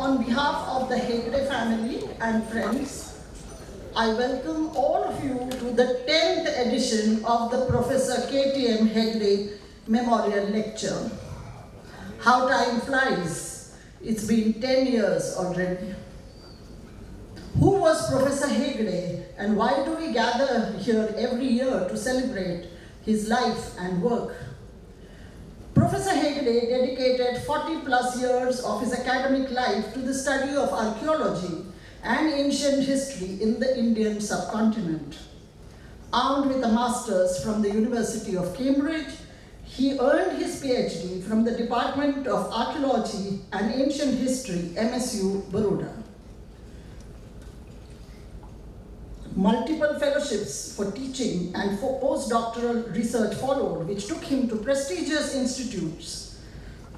On behalf of the Hegde family and friends, I welcome all of you to the 10th edition of the Professor KTM Hegde Memorial Lecture. How time flies. It's been 10 years already. Who was Professor Hegde and why do we gather here every year to celebrate his life and work? Professor Hegde dedicated 40 plus years of his academic life to the study of archaeology and ancient history in the Indian subcontinent. Armed with a master's from the University of Cambridge, he earned his PhD from the Department of Archaeology and Ancient History, MSU, Baroda. Multiple fellowships for teaching and for postdoctoral research followed, which took him to prestigious institutions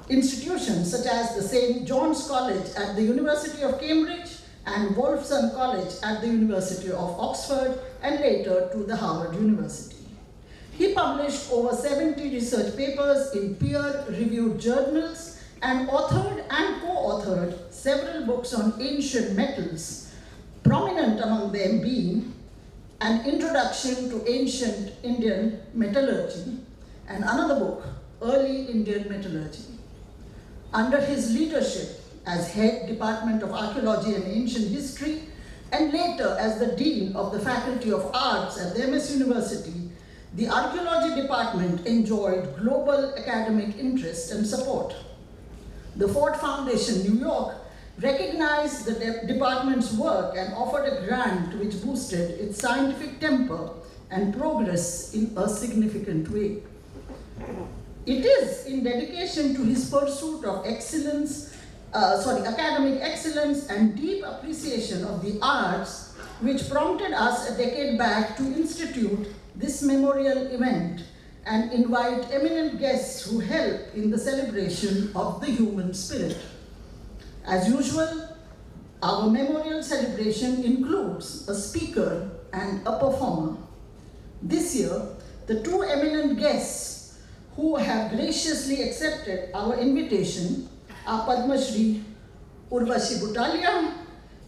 such as the St. John's College at the University of Cambridge and Wolfson College at the University of Oxford, and later to the Harvard University. He published over 70 research papers in peer-reviewed journals and authored and co-authored several books on ancient metals, prominent among them being An Introduction to Ancient Indian Metallurgy and another book, Early Indian Metallurgy. Under his leadership as head Department of Archaeology and Ancient History, and later as the Dean of the Faculty of Arts at the MS University, the Archaeology Department enjoyed global academic interest and support. The Ford Foundation, New York, recognized the department's work and offered a grant which boosted its scientific temper and progress in a significant way. It is in dedication to his pursuit of academic excellence and deep appreciation of the arts which prompted us a decade back to institute this memorial event and invite eminent guests who help in the celebration of the human spirit. As usual, our memorial celebration includes a speaker and a performer. This year, the two eminent guests who have graciously accepted our invitation are Padma Shri Urvashi Butalia,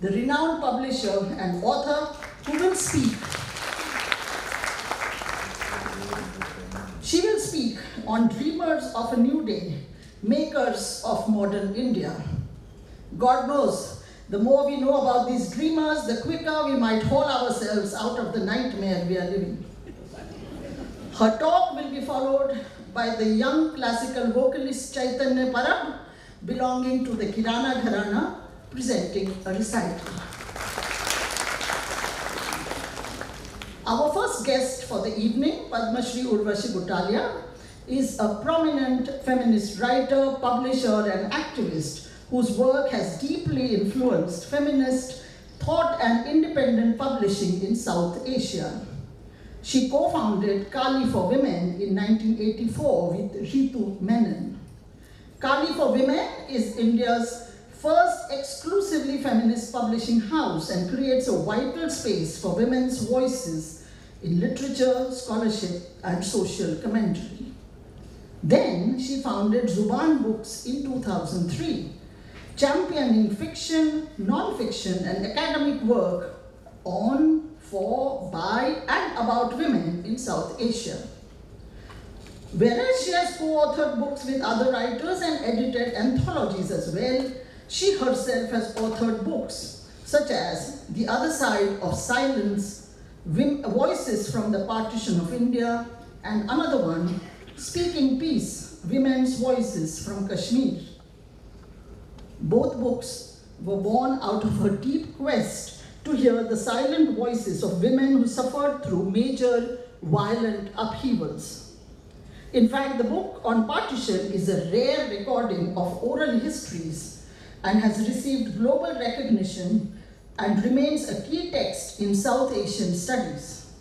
the renowned publisher and author who will speak. She will speak on Dreamers of a New Day, Makers of Modern India. God knows, the more we know about these dreamers, the quicker we might haul ourselves out of the nightmare we are living. Her talk will be followed by the young classical vocalist Chaitanya Parab, belonging to the Kirana Gharana, presenting a recital. Our first guest for the evening, Padma Shri Urvashi Butalia, is a prominent feminist writer, publisher, and activist whose work has deeply influenced feminist thought and independent publishing in South Asia. She co-founded Kali for Women in 1984 with Ritu Menon. Kali for Women is India's first exclusively feminist publishing house and creates a vital space for women's voices in literature, scholarship, and social commentary. Then she founded Zuban Books in 2003, championing fiction, non-fiction, and academic work on, for, by, and about women in South Asia. Whereas she has co-authored books with other writers and edited anthologies as well, she herself has authored books such as The Other Side of Silence, Voices from the Partition of India, and another one, Speaking Peace, Women's Voices from Kashmir. Both books were born out of her deep quest to hear the silent voices of women who suffered through major violent upheavals. In fact, the book on partition is a rare recording of oral histories and has received global recognition and remains a key text in South Asian studies.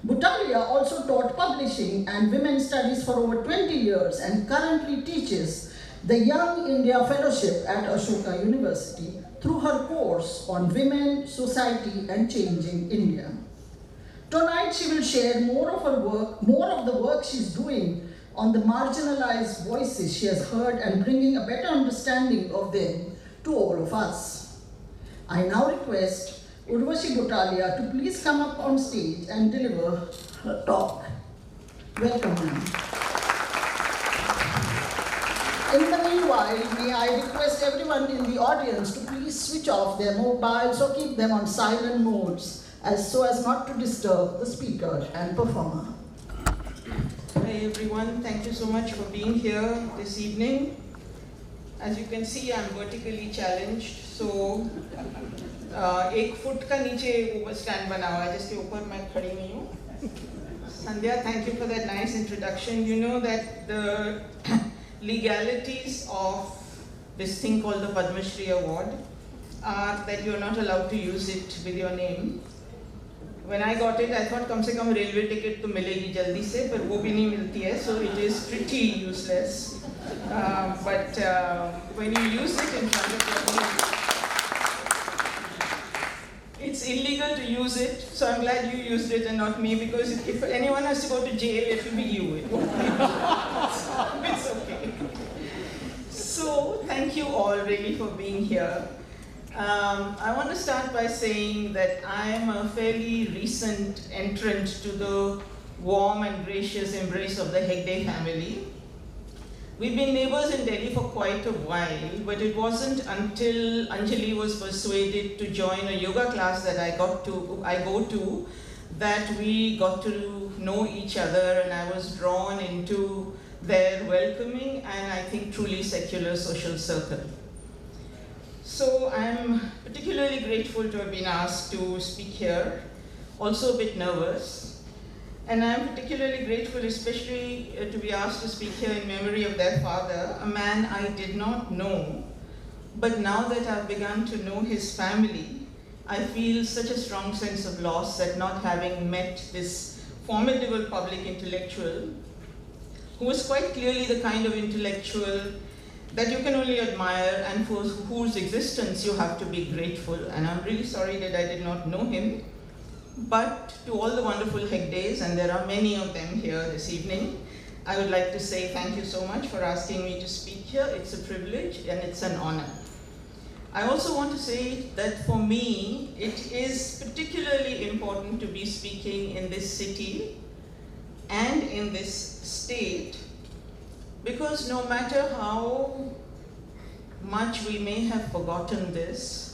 Butalia also taught publishing and women's studies for over 20 years and currently teaches the Young India Fellowship at Ashoka University through her course on Women, Society, and Changing India. Tonight she will share more of the work she's doing on the marginalized voices she has heard and bringing a better understanding of them to all of us. I now request Urvashi Butalia to please come up on stage and deliver her talk. Welcome, ma'am. In the meanwhile, may I request everyone in the audience to please switch off their mobiles or keep them on silent modes so as not to disturb the speaker and performer. Hi everyone, thank you so much for being here this evening. As you can see, I'm vertically challenged, so 1 foot का नीचे stand बना हुआ है जिसके ऊपर मैं खड़ी हुई हूँ. Sandhya, thank you for that nice introduction. You know that the legalities of this thing called the Padma Shri Award are that you're not allowed to use it with your name. When I got it, I thought कम से कम railway ticket तो मिलेगी जल्दी से, पर वो भी नहीं मिलती है, so it is pretty useless. But when you use it in front of your name, it's illegal to use it, so I'm glad you used it and not me, because if anyone has to go to jail, it will be you. It won't be me. It's okay. So, thank you all really for being here. I want to start by saying that I am a fairly recent entrant to the warm and gracious embrace of the Hegde family. We've been neighbors in Delhi for quite a while, but it wasn't until Anjali was persuaded to join a yoga class that I go to that we got to know each other, and I was drawn into their welcoming and I think truly secular social circle. So I'm particularly grateful to have been asked to speak here, also a bit nervous. And I'm particularly grateful especially to be asked to speak here in memory of their father, a man I did not know, but now that I've begun to know his family, I feel such a strong sense of loss at not having met this formidable public intellectual, who was quite clearly the kind of intellectual that you can only admire and for whose existence you have to be grateful. And I'm really sorry that I did not know him. But to all the wonderful Hegdes, and there are many of them here this evening, I would like to say thank you so much for asking me to speak here. It's a privilege and it's an honor. I also want to say that for me, it is particularly important to be speaking in this city and in this state, because no matter how much we may have forgotten this,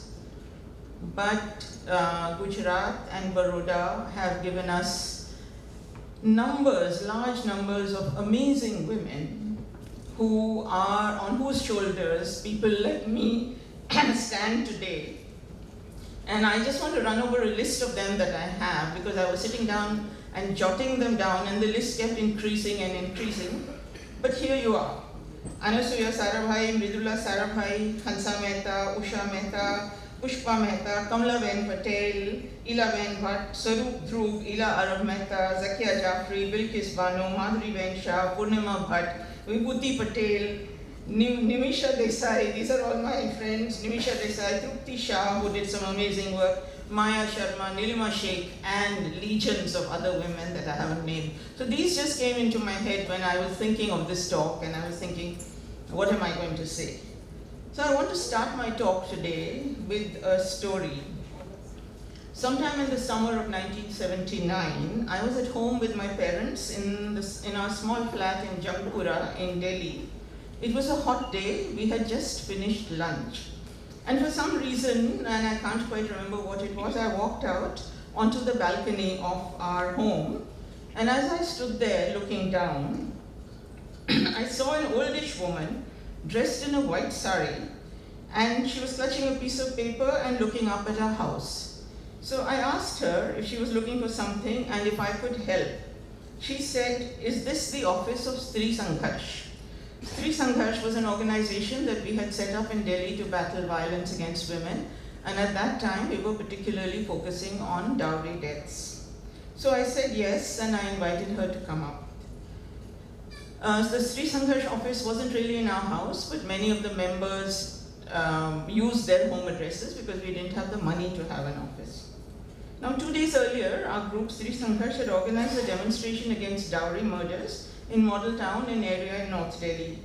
but Gujarat and Baroda have given us large numbers of amazing women who are, on whose shoulders people like me stand today. And I just want to run over a list of them that I have, because I was sitting down and jotting them down and the list kept increasing and increasing. But here you are. Anasuya Sarabhai, Mridula Sarabhai, Hansa Mehta, Usha Mehta, Pushpa Mehta, Kamlaben Patel, Ilaben Bhatt, Sarup Dhruv, Ila Arab Mehta, Zakia Jafri, Bilkis Bano, Madhuri Ben Shah, Purnima Bhatt, Vibhuti Patel, Nimisha Desai, these are all my friends, Nimisha Desai, Trupti Shah, who did some amazing work, Maya Sharma, Nilima Sheikh, and legions of other women that I haven't named. So these just came into my head when I was thinking of this talk, and I was thinking, what am I going to say? So I want to start my talk today with a story. Sometime in the summer of 1979, I was at home with my parents in our small flat in Jangpura in Delhi. It was a hot day, we had just finished lunch. And for some reason, and I can't quite remember what it was, I walked out onto the balcony of our home. And as I stood there looking down, I saw an oldish woman dressed in a white sari, and she was clutching a piece of paper and looking up at her house. So I asked her if she was looking for something and if I could help. She said, "Is this the office of Stri Sangharsh?" Stri Sangharsh was an organization that we had set up in Delhi to battle violence against women, and at that time we were particularly focusing on dowry deaths. So I said yes, and I invited her to come up. The Stri Sangharsh office wasn't really in our house, but many of the members used their home addresses because we didn't have the money to have an office. Now 2 days earlier, our group Stri Sangharsh had organized a demonstration against dowry murders in Model Town, an area in North Delhi.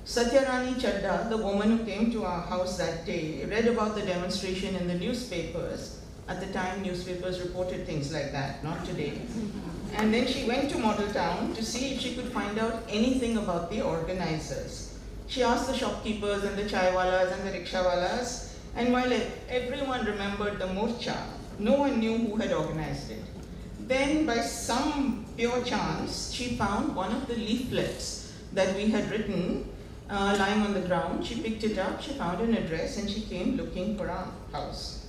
Satyarani Chadda, the woman who came to our house that day, read about the demonstration in the newspapers. At the time, newspapers reported things like that, not today. And then she went to Model Town to see if she could find out anything about the organizers. She asked the shopkeepers and the chaiwalas and the rickshawalas, and while everyone remembered the morcha, no one knew who had organized it. Then, by some pure chance, she found one of the leaflets that we had written lying on the ground. She picked it up, she found an address, and she came looking for our house.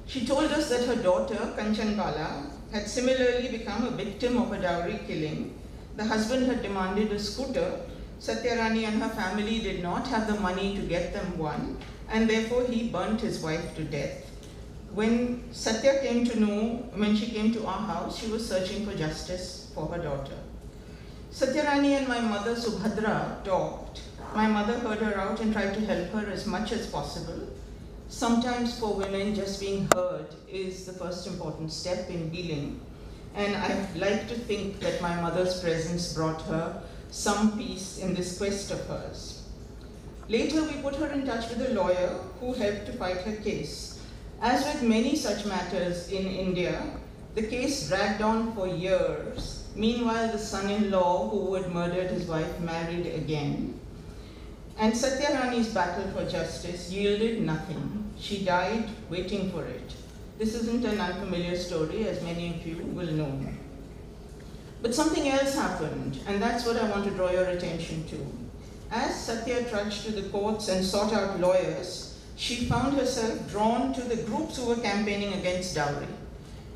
She told us that her daughter, Kanchan Bala, had similarly become a victim of a dowry killing. The husband had demanded a scooter. Satyarani and her family did not have the money to get them one, and therefore he burnt his wife to death. When Satya came to know, when she came to our house, she was searching for justice for her daughter. Satyarani and my mother Subhadra talked. My mother heard her out and tried to help her as much as possible. Sometimes for women, just being heard is the first important step in healing. And I like to think that my mother's presence brought her some peace in this quest of hers. Later, we put her in touch with a lawyer who helped to fight her case. As with many such matters in India, the case dragged on for years. Meanwhile, the son-in-law who had murdered his wife married again. And Satyarani's battle for justice yielded nothing. She died waiting for it. This isn't an unfamiliar story, as many of you will know. But something else happened, and that's what I want to draw your attention to. As Satya trudged to the courts and sought out lawyers, she found herself drawn to the groups who were campaigning against dowry.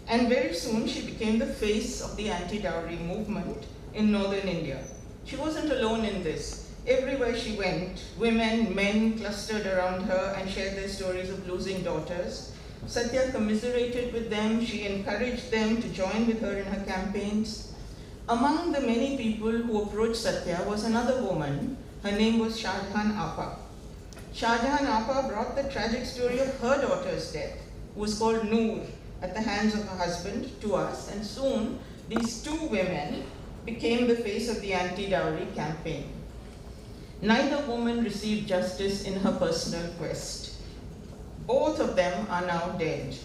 And very soon she became the face of the anti-dowry movement in northern India. She wasn't alone in this. Everywhere she went, women, men clustered around her and shared their stories of losing daughters. Satya commiserated with them, she encouraged them to join with her in her campaigns. Among the many people who approached Satya was another woman. Her name was Shahjahan Apa. Shahjahan Apa brought the tragic story of her daughter's death, who was called Noor, at the hands of her husband, to us, and soon these two women became the face of the anti-dowry campaign. Neither woman received justice in her personal quest. Both of them are now dead.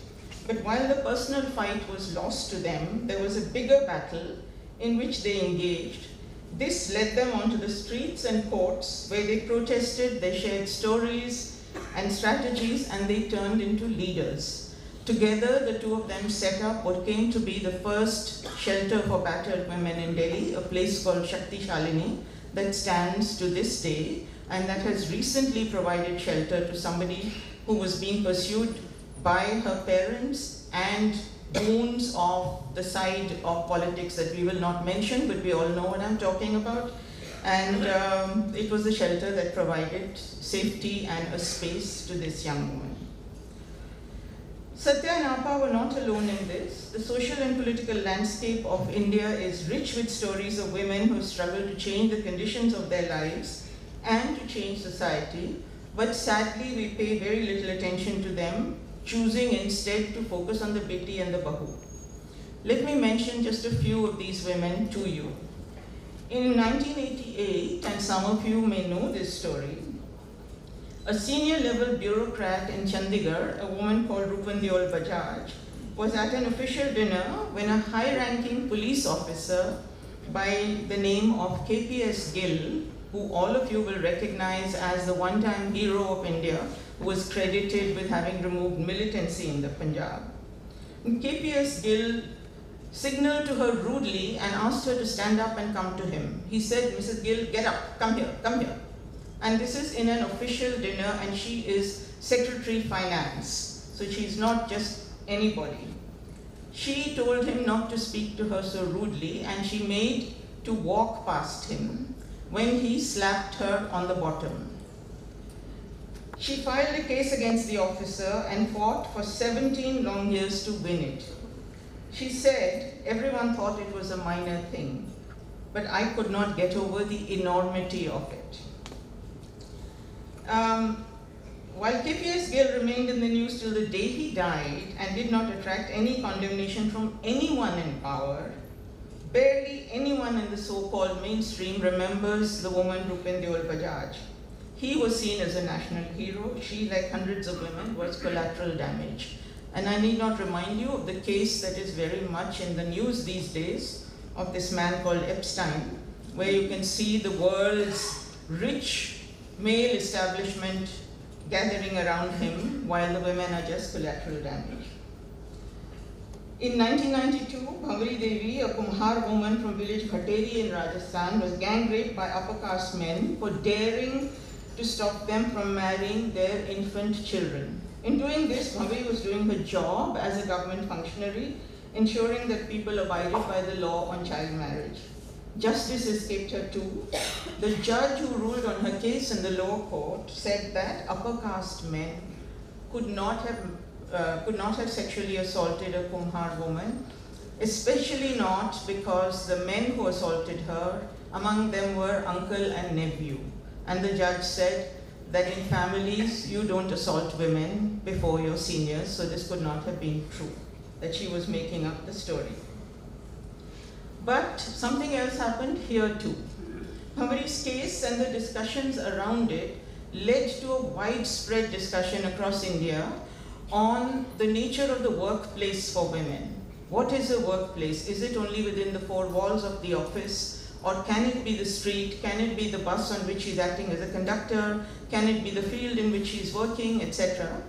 But while the personal fight was lost to them, there was a bigger battle in which they engaged. This led them onto the streets and courts where they protested, they shared stories and strategies, and they turned into leaders. Together, the two of them set up what came to be the first shelter for battered women in Delhi, a place called Shakti Shalini, that stands to this day and that has recently provided shelter to somebody who was being pursued by her parents and goons of the side of politics that we will not mention, but we all know what I'm talking about. And it was a shelter that provided safety and a space to this young woman. Satya and Apa were not alone in this. The social and political landscape of India is rich with stories of women who struggle to change the conditions of their lives and to change society, but sadly we pay very little attention to them, choosing instead to focus on the Biti and the Bahu. Let me mention just a few of these women to you. In 1988, and some of you may know this story, a senior level bureaucrat in Chandigarh, a woman called Rupandiol Bajaj, was at an official dinner when a high-ranking police officer by the name of KPS Gill, who all of you will recognize as the one-time hero of India, who was credited with having removed militancy in the Punjab. KPS Gill signaled to her rudely and asked her to stand up and come to him. He said, "Mrs. Gill, get up, come here, come here." And this is in an official dinner, and she is Secretary Finance, so she's not just anybody. She told him not to speak to her so rudely, and she made to walk past him when he slapped her on the bottom. She filed a case against the officer and fought for 17 long years to win it. She said, everyone thought it was a minor thing, but I could not get over the enormity of it. While KPS Gill remained in the news till the day he died and did not attract any condemnation from anyone in power, Barely anyone in the so-called mainstream remembers the woman Rupen Deol Bajaj. He was seen as a national hero. She, like hundreds of women, was collateral damage. And I need not remind you of the case that is very much in the news these days of this man called Epstein, where you can see the world's rich male establishment gathering around him while the women are just collateral damage. In 1992, Bhangri Devi, a Kumhar woman from village Khateri in Rajasthan, was gang raped by upper caste men for daring to stop them from marrying their infant children. In doing this, Bhangri was doing her job as a government functionary, ensuring that people abided by the law on child marriage. Justice escaped her too. The judge who ruled on her case in the lower court said that upper caste men could not have sexually assaulted a Kumhar woman, especially not because the men who assaulted her, among them were uncle and nephew. And the judge said that in families you don't assault women before your seniors, so this could not have been true, that she was making up the story. But something else happened here too. Bhangri's case and the discussions around it led to a widespread discussion across India on the nature of the workplace for women. What is a workplace? Is it only within the four walls of the office? Or can it be the street? Can it be the bus on which he's acting as a conductor? Can it be the field in which he's working, etc.?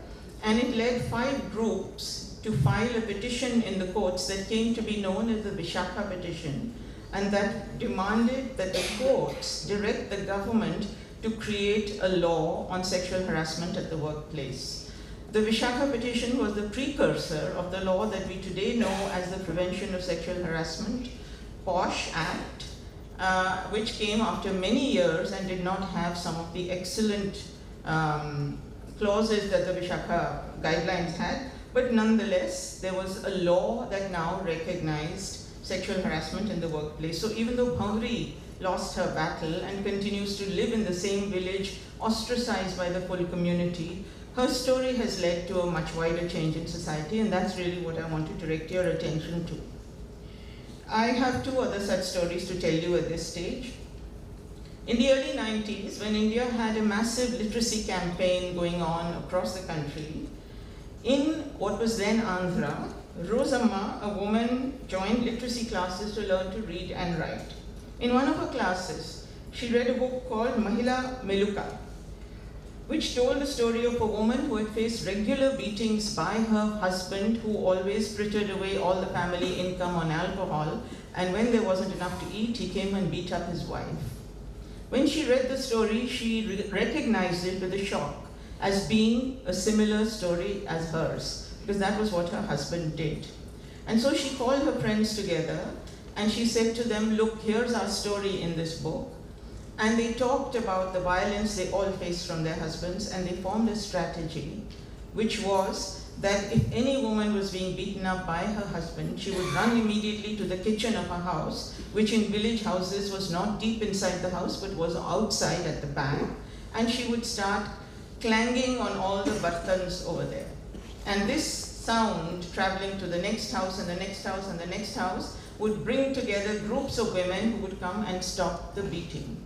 And it led 5 groups to file a petition in the courts that came to be known as the Vishakha petition, and that demanded that the courts direct the government to create a law on sexual harassment at the workplace. The Vishakha petition was the precursor of the law that we today know as the Prevention of Sexual Harassment, POSH Act, which came after many years and did not have some of the excellent clauses that the Vishakha guidelines had. But nonetheless, there was a law that now recognized sexual harassment in the workplace. So even though Bhangri lost her battle and continues to live in the same village, ostracized by the full community, her story has led to a much wider change in society, and that's really what I want to direct your attention to. I have 2 other such stories to tell you at this stage. In the early 90s, when India had a massive literacy campaign going on across the country, in what was then Andhra, Rosamma, a woman, joined literacy classes to learn to read and write. In one of her classes, she read a book called Mahila Meluka, which told the story of a woman who had faced regular beatings by her husband, who always frittered away all the family income on alcohol, and when there wasn't enough to eat, he came and beat up his wife. When she read the story, she recognized it with a shock as being a similar story as hers, because that was what her husband did. And so she called her friends together and she said to them, look, here's our story in this book. And they talked about the violence they all faced from their husbands, and they formed a strategy, which was that if any woman was being beaten up by her husband, she would run immediately to the kitchen of her house, which in village houses was not deep inside the house, but was outside at the back, and she would start clanging on all the bartans over there. And this sound, traveling to the next house and the next house and the next house, would bring together groups of women who would come and stop the beating.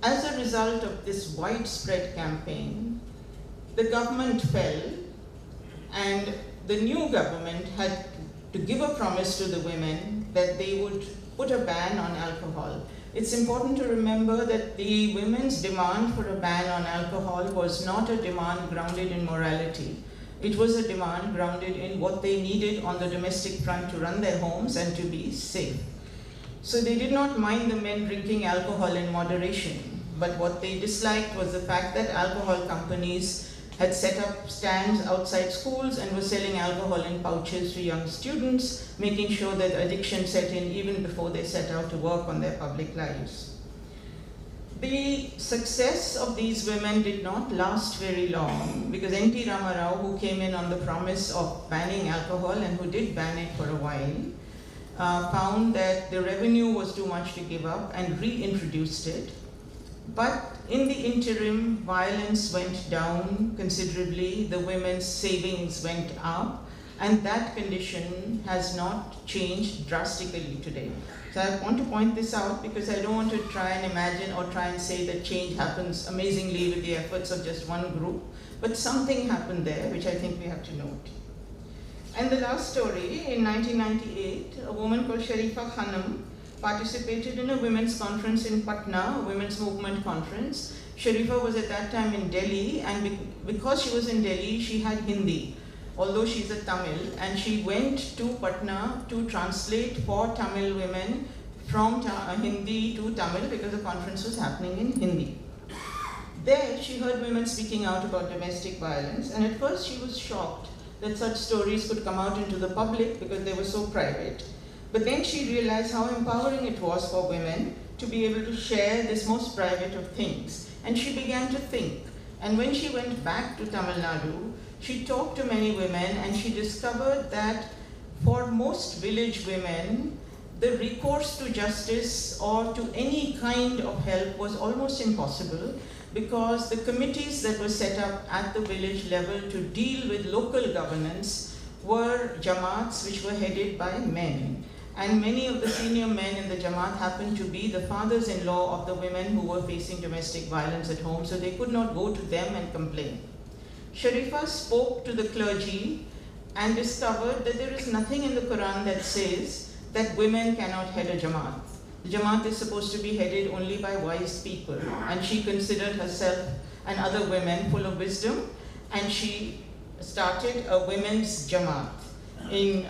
As a result of this widespread campaign, the government fell, and the new government had to give a promise to the women that they would put a ban on alcohol. It's important to remember that the women's demand for a ban on alcohol was not a demand grounded in morality. It was a demand grounded in what they needed on the domestic front to run their homes and to be safe. So they did not mind the men drinking alcohol in moderation, but what they disliked was the fact that alcohol companies had set up stands outside schools and were selling alcohol in pouches to young students, making sure that addiction set in even before they set out to work on their public lives. The success of these women did not last very long, because N.T. Rama Rao, who came in on the promise of banning alcohol and who did ban it for a while, found that the revenue was too much to give up and reintroduced it. But in the interim, violence went down considerably, the women's savings went up, And that condition has not changed drastically today. So I want to point this out because I don't want to try and imagine or try and say that change happens amazingly with the efforts of just one group, but something happened there which I think we have to note. And the last story, in 1998, a woman called Sharifa Khanum participated in a women's conference in Patna, a women's movement conference. Sharifa was at that time in Delhi, and because she was in Delhi, she had Hindi, although she's a Tamil, and she went to Patna to translate for Tamil women from Hindi to Tamil because the conference was happening in Hindi. There, she heard women speaking out about domestic violence, and at first she was shocked that such stories could come out into the public because they were so private. But then she realized how empowering it was for women to be able to share this most private of things. And she began to think. And when she went back to Tamil Nadu, she talked to many women and she discovered that for most village women, the recourse to justice or to any kind of help was almost impossible because the committees that were set up at the village level to deal with local governance were Jamaats which were headed by men. And many of the senior men in the Jamaat happened to be the fathers-in-law of the women who were facing domestic violence at home, so they could not go to them and complain. Sharifa spoke to the clergy and discovered that there is nothing in the Quran that says that women cannot head a Jamaat. The Jamaat is supposed to be headed only by wise people, and she considered herself and other women full of wisdom, and she started a women's Jamaat in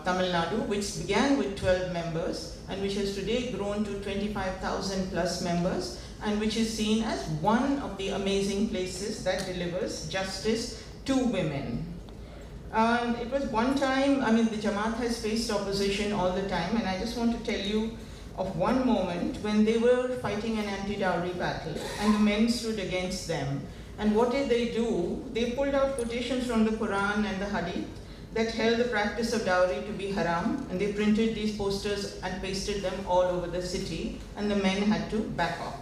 Tamil Nadu, which began with 12 members and which has today grown to 25,000 plus members, and which is seen as one of the amazing places that delivers justice to women. It was one time, the Jamaat has faced opposition all the time, and I just want to tell you of one moment when they were fighting an anti-dowry battle and the men stood against them. And what did they do? They pulled out quotations from the Quran and the Hadith that held the practice of dowry to be haram, and they printed these posters and pasted them all over the city, and the men had to back off.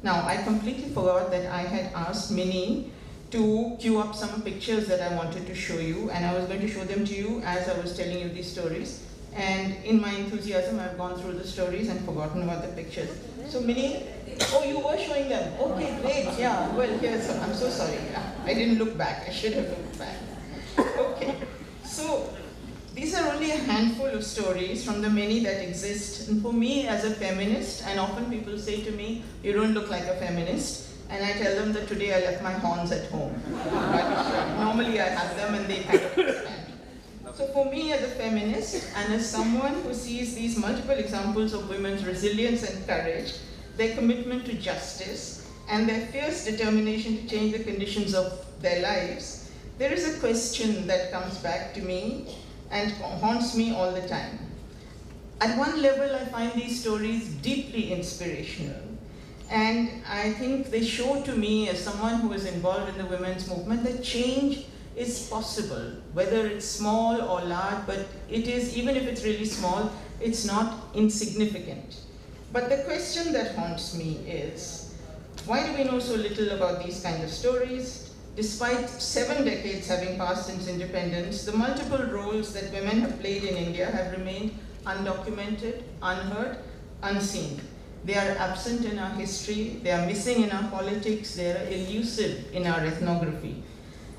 Now, I completely forgot that I had asked Minnie to cue up some pictures that I wanted to show you, and I was going to show them to you as I was telling you these stories. And in my enthusiasm, I've gone through the stories and forgotten about the pictures. So Minnie, oh, you were showing them. Okay, great, yeah. Well, here's, I'm so sorry. I didn't look back, I should have looked back. Okay, so these are only a handful of stories from the many that exist. And for me as a feminist, and often people say to me, you don't look like a feminist. And I tell them that today I left my horns at home. But normally I have them and they kind of understand. So for me as a feminist and as someone who sees these multiple examples of women's resilience and courage, their commitment to justice, and their fierce determination to change the conditions of their lives, there is a question that comes back to me and haunts me all the time. At one level, I find these stories deeply inspirational. And I think they show to me, as someone who is involved in the women's movement, that change is possible, whether it's small or large, but it is, even if it's really small, it's not insignificant. But the question that haunts me is, why do we know so little about these kind of stories? Despite 7 decades having passed since independence, the multiple roles that women have played in India have remained undocumented, unheard, unseen. They are absent in our history, they are missing in our politics, they are elusive in our ethnography.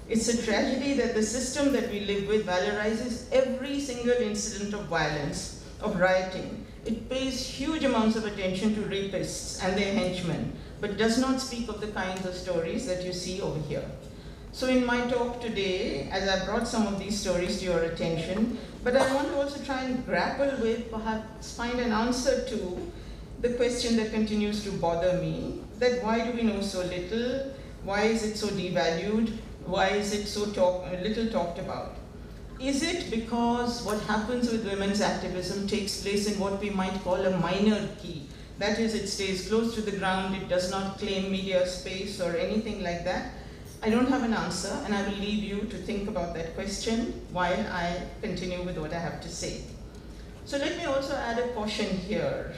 It's a tragedy that the system that we live with valorizes every single incident of violence, of rioting. It pays huge amounts of attention to rapists and their henchmen, but does not speak of the kinds of stories that you see over here. So in my talk today, as I brought some of these stories to your attention, but I want to also try and grapple with, perhaps find an answer to the question that continues to bother me, that why do we know so little? Why is it so devalued? Why is it so little talked about? Is it because what happens with women's activism takes place in what we might call a minarchy? That is, it stays close to the ground, it does not claim media space or anything like that. I don't have an answer, and I will leave you to think about that question while I continue with what I have to say. So let me also add a caution here.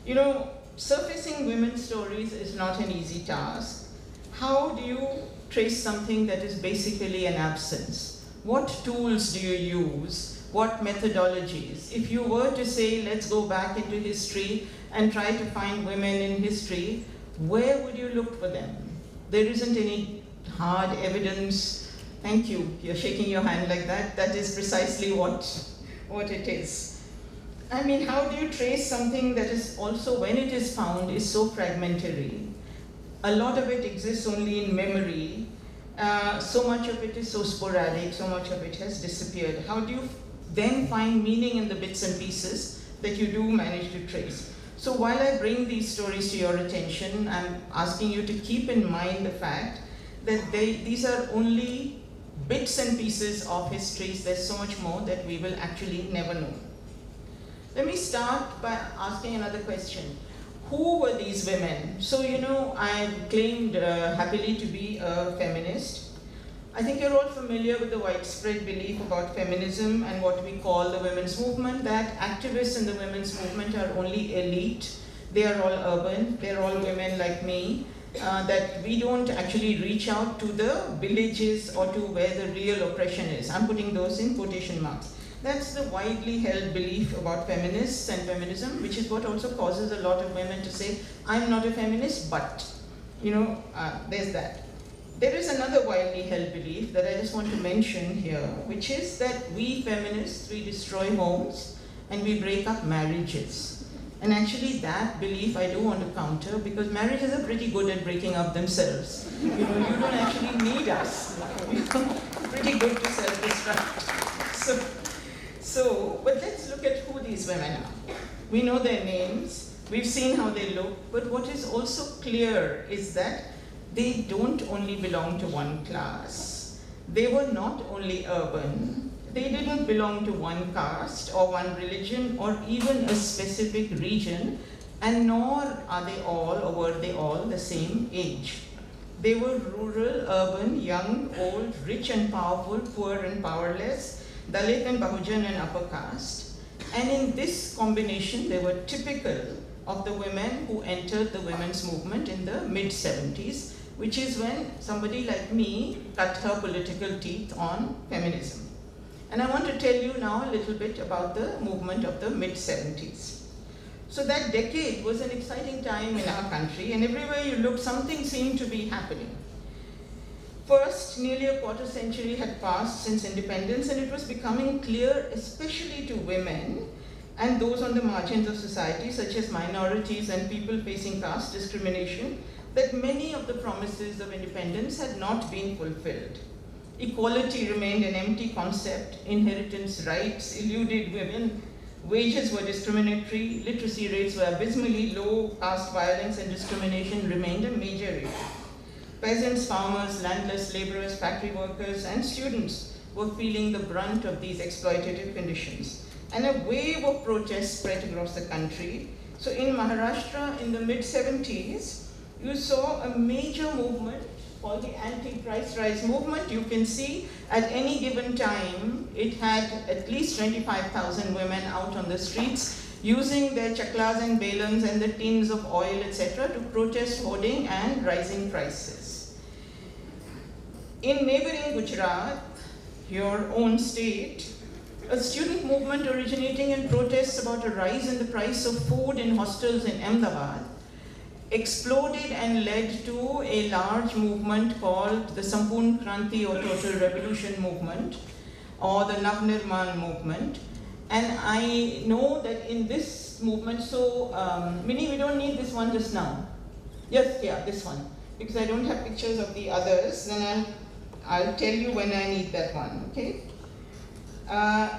You know, surfacing women's stories is not an easy task. How do you trace something that is basically an absence? what tools do you use? What methodologies? If you were to say, let's go back into history and try to find women in history, where would you look for them? There isn't any hard evidence. Thank you, you're shaking your hand like that. That is precisely what it is. I mean, how do you trace something that is also, when it is found, is so fragmentary? A lot of it exists only in memory. So much of it is so sporadic, so much of it has disappeared. How do you then find meaning in the bits and pieces that you do manage to trace? So while I bring these stories to your attention, I'm asking you to keep in mind the fact that these are only bits and pieces of histories. There's so much more that we will actually never know. Let me start by asking another question. Who were these women? So, you know, I claimed happily to be a feminist. I think you're all familiar with the widespread belief about feminism and what we call the women's movement, that activists in the women's movement are only elite. They are all urban, they're all women like me, that we don't actually reach out to the villages or to where the real oppression is. I'm putting those in quotation marks. That's the widely held belief about feminists and feminism, which is what also causes a lot of women to say, I'm not a feminist, but, you know, there's that. There is another widely held belief that I just want to mention here, which is that we feminists, we destroy homes and we break up marriages. And actually that belief I do want to counter, because marriages are pretty good at breaking up themselves. You know, you don't actually need us. We're pretty good to self-destruct. But let's look at who these women are. We know their names, we've seen how they look, but what is also clear is that they don't only belong to one class. They were not only urban, they didn't belong to one caste or one religion or even a specific region, and nor are they all, or were they all, the same age. They were rural, urban, young, old, rich and powerful, poor and powerless, Dalit and Bahujan and upper caste. And in this combination, they were typical of the women who entered the women's movement in the mid-70s, which is when somebody like me cut her political teeth on feminism. And I want to tell you now a little bit about the movement of the mid-70s. So that decade was an exciting time in our country, and everywhere you looked, something seemed to be happening. First, nearly a quarter century had passed since independence, and it was becoming clear, especially to women and those on the margins of society, such as minorities and people facing caste discrimination, that many of the promises of independence had not been fulfilled. Equality remained an empty concept, inheritance rights eluded women, wages were discriminatory, literacy rates were abysmally low, caste violence and discrimination remained a major issue. Peasants, farmers, landless laborers, factory workers, and students were feeling the brunt of these exploitative conditions. And a wave of protests spread across the country. So in Maharashtra, in the mid-70s, you saw a major movement called the anti-price rise movement. You can see at any given time, it had at least 25,000 women out on the streets using their chaklas and belans and the tins of oil, etc., to protest hoarding and rising prices. In neighboring Gujarat, your own state, a student movement originating in protests about a rise in the price of food in hostels in Ahmedabad exploded and led to a large movement called the Sampurna Kranti or Total Revolution movement, or the Navnirman movement. And I know that in this movement, so Minnie, we don't need this one just now. Yes, yeah, this one. Because I don't have pictures of the others, then I'll tell you when I need that one, okay?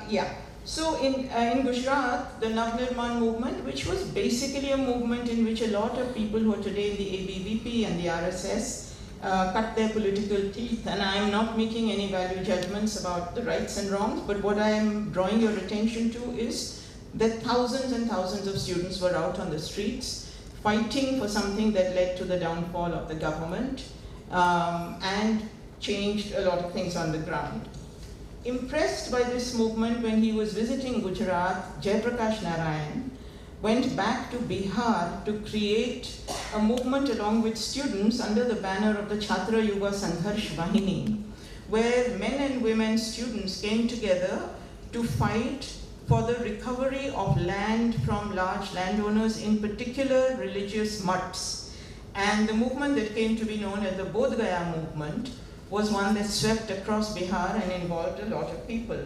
Yeah. So in Gujarat, the Navnirman movement, which was basically a movement in which a lot of people who are today in the ABVP and the RSS cut their political teeth, and I am not making any value judgments about the rights and wrongs, but what I am drawing your attention to is that thousands and thousands of students were out on the streets fighting for something that led to the downfall of the government and changed a lot of things on the ground. Impressed by this movement, when he was visiting Gujarat, Jayaprakash Narayan went back to Bihar to create a movement along with students under the banner of the Chhatra Yuva Sangharsh Vahini, where men and women students came together to fight for the recovery of land from large landowners, in particular religious mutts. And the movement that came to be known as the Bodh Gaya movement was one that swept across Bihar and involved a lot of people.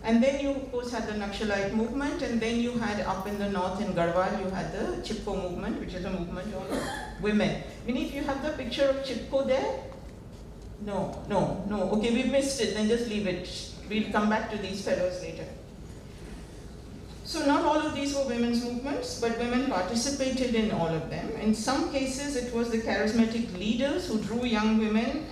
And then you, of course, had the Naxalite movement, and then you had up in the north in Garhwal, you had the Chipko movement, which is a movement of women. Vineet, you have the picture of Chipko there? No. Okay, we missed it, then just leave it. We'll come back to these fellows later. So not all of these were women's movements, but women participated in all of them. In some cases, it was the charismatic leaders who drew young women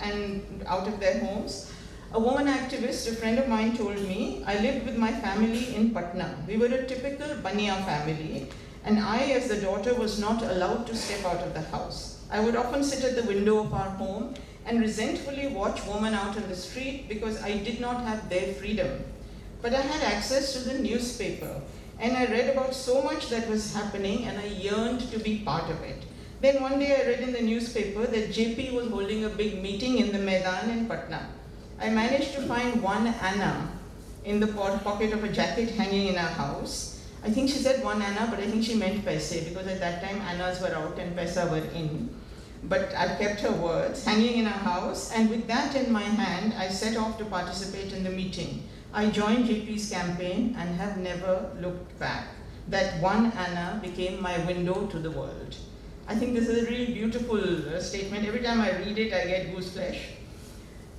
out of their homes. A woman activist, a friend of mine, told me, I lived with my family in Patna. We were a typical Baniya family, and I, as the daughter, was not allowed to step out of the house. I would often sit at the window of our home and resentfully watch women out on the street because I did not have their freedom. But I had access to the newspaper, and I read about so much that was happening, and I yearned to be part of it. Then one day I read in the newspaper that JP was holding a big meeting in the Maidan in Patna. I managed to find one Anna in the pocket of a jacket hanging in our house. I think she said 1 Anna, but I think she meant paise, because at that time Annas were out and paisa were in. But I kept her words hanging in our house, and with that in my hand, I set off to participate in the meeting. I joined JP's campaign and have never looked back. That 1 Anna became my window to the world. I think this is a really beautiful statement. Every time I read it, I get gooseflesh.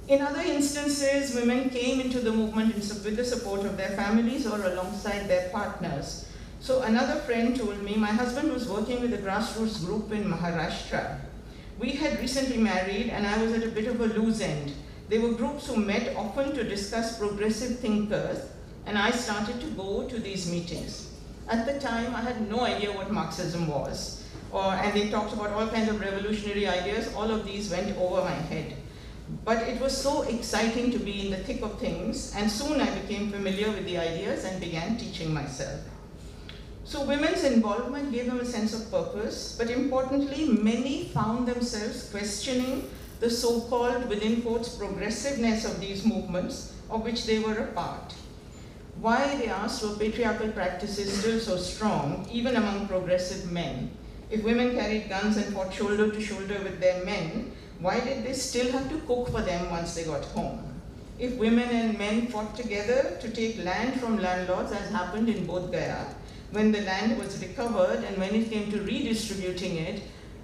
In other instances, women came into the movement with the support of their families or alongside their partners. So another friend told me, my husband was working with a grassroots group in Maharashtra. We had recently married, and I was at a bit of a loose end. There were groups who met often to discuss progressive thinkers, and I started to go to these meetings. At the time, I had no idea what Marxism was, and they talked about all kinds of revolutionary ideas. All of these went over my head. But it was so exciting to be in the thick of things, and soon I became familiar with the ideas and began teaching myself. So women's involvement gave them a sense of purpose, but importantly, many found themselves questioning the so-called, within quotes, progressiveness of these movements, of which they were a part. Why, they asked, were patriarchal practices still so strong, even among progressive men? If women carried guns and fought shoulder to shoulder with their men, why did they still have to cook for them once they got home? If women and men fought together to take land from landlords, as happened in Bodh Gaya, when the land was recovered and when it came to redistributing it,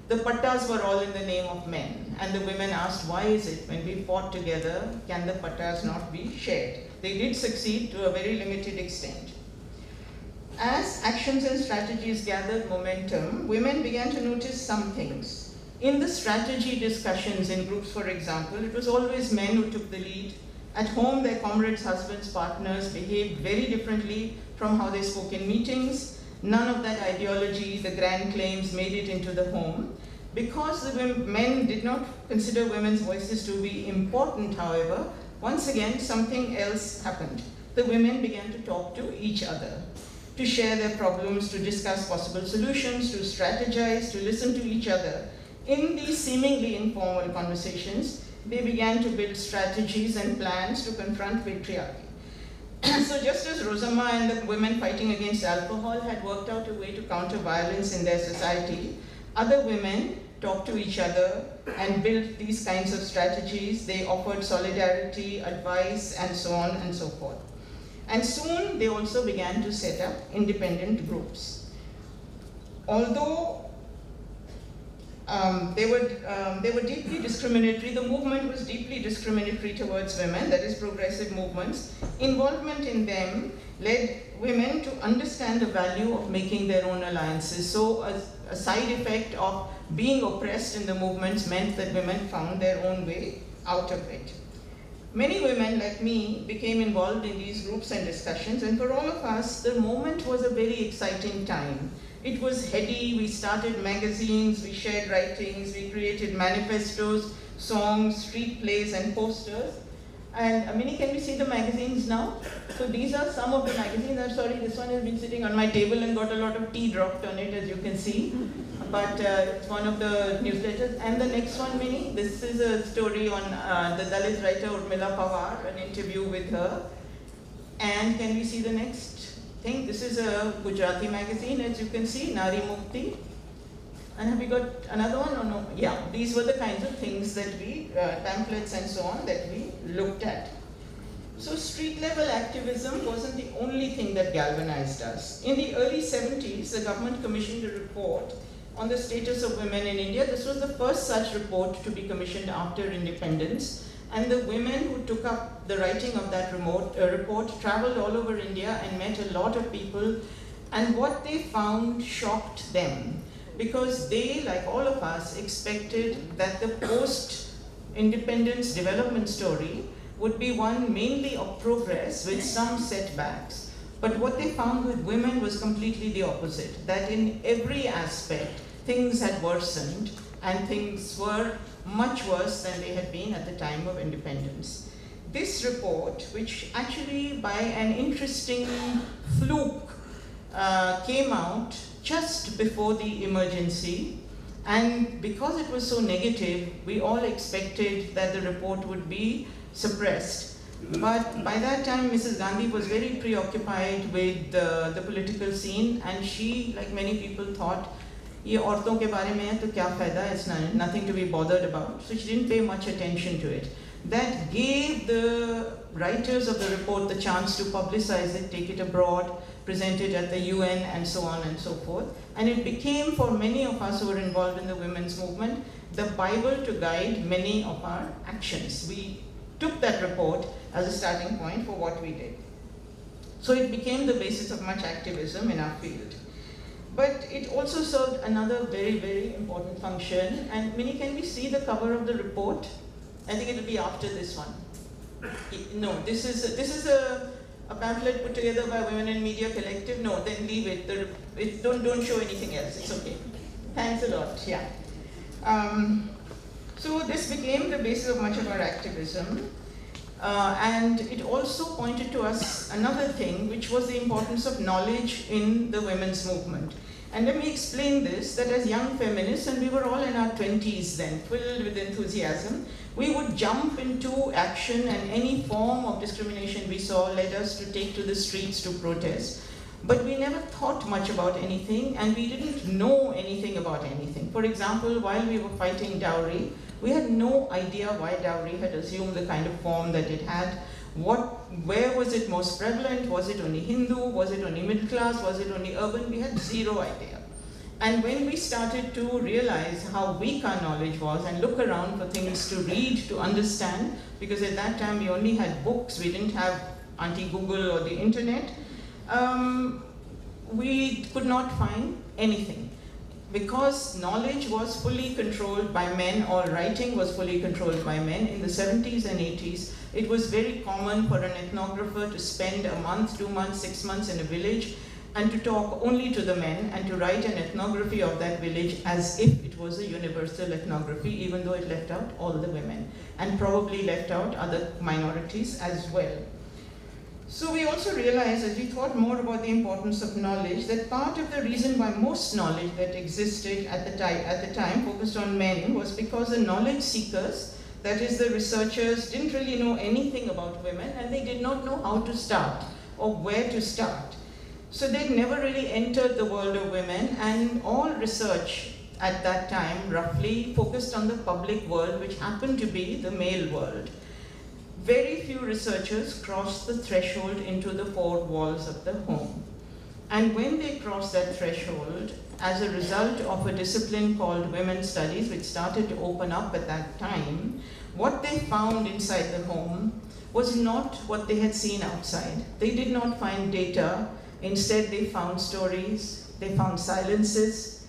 the pattas were all in the name of men. And the women asked, why is it when we fought together, can the pattas not be shared? They did succeed to a very limited extent. As actions and strategies gathered momentum, women began to notice some things. In the strategy discussions in groups, for example, it was always men who took the lead. At home, their comrades, husbands, partners behaved very differently from how they spoke in meetings. None of that ideology, the grand claims, made it into the home. Because the men did not consider women's voices to be important, however, once again, something else happened. The women began to talk to each other, to share their problems, to discuss possible solutions, to strategize, to listen to each other. In these seemingly informal conversations, they began to build strategies and plans to confront patriarchy. So just as Rosama and the women fighting against alcohol had worked out a way to counter violence in their society, other women talked to each other and built these kinds of strategies. They offered solidarity, advice, and so on and so forth. And soon they also began to set up independent groups. Although they were deeply discriminatory, the movement was deeply discriminatory towards women, that is progressive movements. Involvement in them led women to understand the value of making their own alliances. So a side effect of being oppressed in the movements meant that women found their own way out of it. Many women, like me, became involved in these groups and discussions, and for all of us, the moment was a very exciting time. It was heady. We started magazines, we shared writings, we created manifestos, songs, street plays, and posters. And Minnie, can we see the magazines now? So these are some of the magazines. I'm sorry, this one has been sitting on my table and got a lot of tea dropped on it, as you can see. But it's one of the newsletters. And the next one, Minnie, this is a story on the Dalit writer Urmila Pawar, an interview with her. And can we see the next thing? This is a Gujarati magazine, as you can see, Nari Mukti. And have we got another one or no? Yeah, these were the kinds of things that we, pamphlets and so on, that we looked at. So street level activism wasn't the only thing that galvanized us. In the early 70s, the government commissioned a report on the status of women in India. This was the first such report to be commissioned after independence. And the women who took up the writing of that report traveled all over India and met a lot of people. And what they found shocked them, because they, like all of us, expected that the post-independence development story would be one mainly of progress with some setbacks. But what they found with women was completely the opposite, that in every aspect, things had worsened and things were much worse than they had been at the time of independence. This report, which actually by an interesting fluke came out just before the emergency, and because it was so negative, we all expected that the report would be suppressed. But by that time, Mrs. Gandhi was very preoccupied with the political scene, and she, like many people, thought, "Ye aurton ke bare mein hai, to kya fayda? It's nothing to be bothered about." So she didn't pay much attention to it. That gave the writers of the report the chance to publicize it, take it abroad, present it at the UN, and so on and so forth. And it became, for many of us who were involved in the women's movement, the Bible to guide many of our actions. We took that report as a starting point for what we did. So it became the basis of much activism in our field. But it also served another very, very important function. And Minnie, can we see the cover of the report? I think it will be after this one. No, this is a pamphlet put together by Women in Media Collective. No, then leave it. Don't show anything else. It's okay. Thanks a lot. Yeah. So this became the basis of much of our activism. And it also pointed to us another thing, which was the importance of knowledge in the women's movement. And let me explain this, that as young feminists, and we were all in our 20s then, filled with enthusiasm, we would jump into action, and any form of discrimination we saw led us to take to the streets to protest. But we never thought much about anything, and we didn't know anything about anything. For example, while we were fighting dowry, we had no idea why dowry had assumed the kind of form that it had. Where was it most prevalent? Was it only Hindu? Was it only middle class? Was it only urban? We had zero idea. And when we started to realize how weak our knowledge was and look around for things to read, to understand, because at that time we only had books, we didn't have Auntie Google or the internet, we could not find anything. Because knowledge was fully controlled by men, or writing was fully controlled by men, in the 70s and 80s, it was very common for an ethnographer to spend a month, 2 months, 6 months in a village and to talk only to the men and to write an ethnography of that village as if it was a universal ethnography, even though it left out all the women and probably left out other minorities as well. So we also realized, as we thought more about the importance of knowledge, that part of the reason why most knowledge that existed at the time focused on men was because the knowledge seekers, that is the researchers, didn't really know anything about women, and they did not know how to start or where to start. So they'd never really entered the world of women, and all research at that time roughly focused on the public world, which happened to be the male world. Very few researchers crossed the threshold into the four walls of the home. And when they crossed that threshold, as a result of a discipline called women's studies, which started to open up at that time, what they found inside the home was not what they had seen outside. They did not find data. Instead, they found stories, they found silences,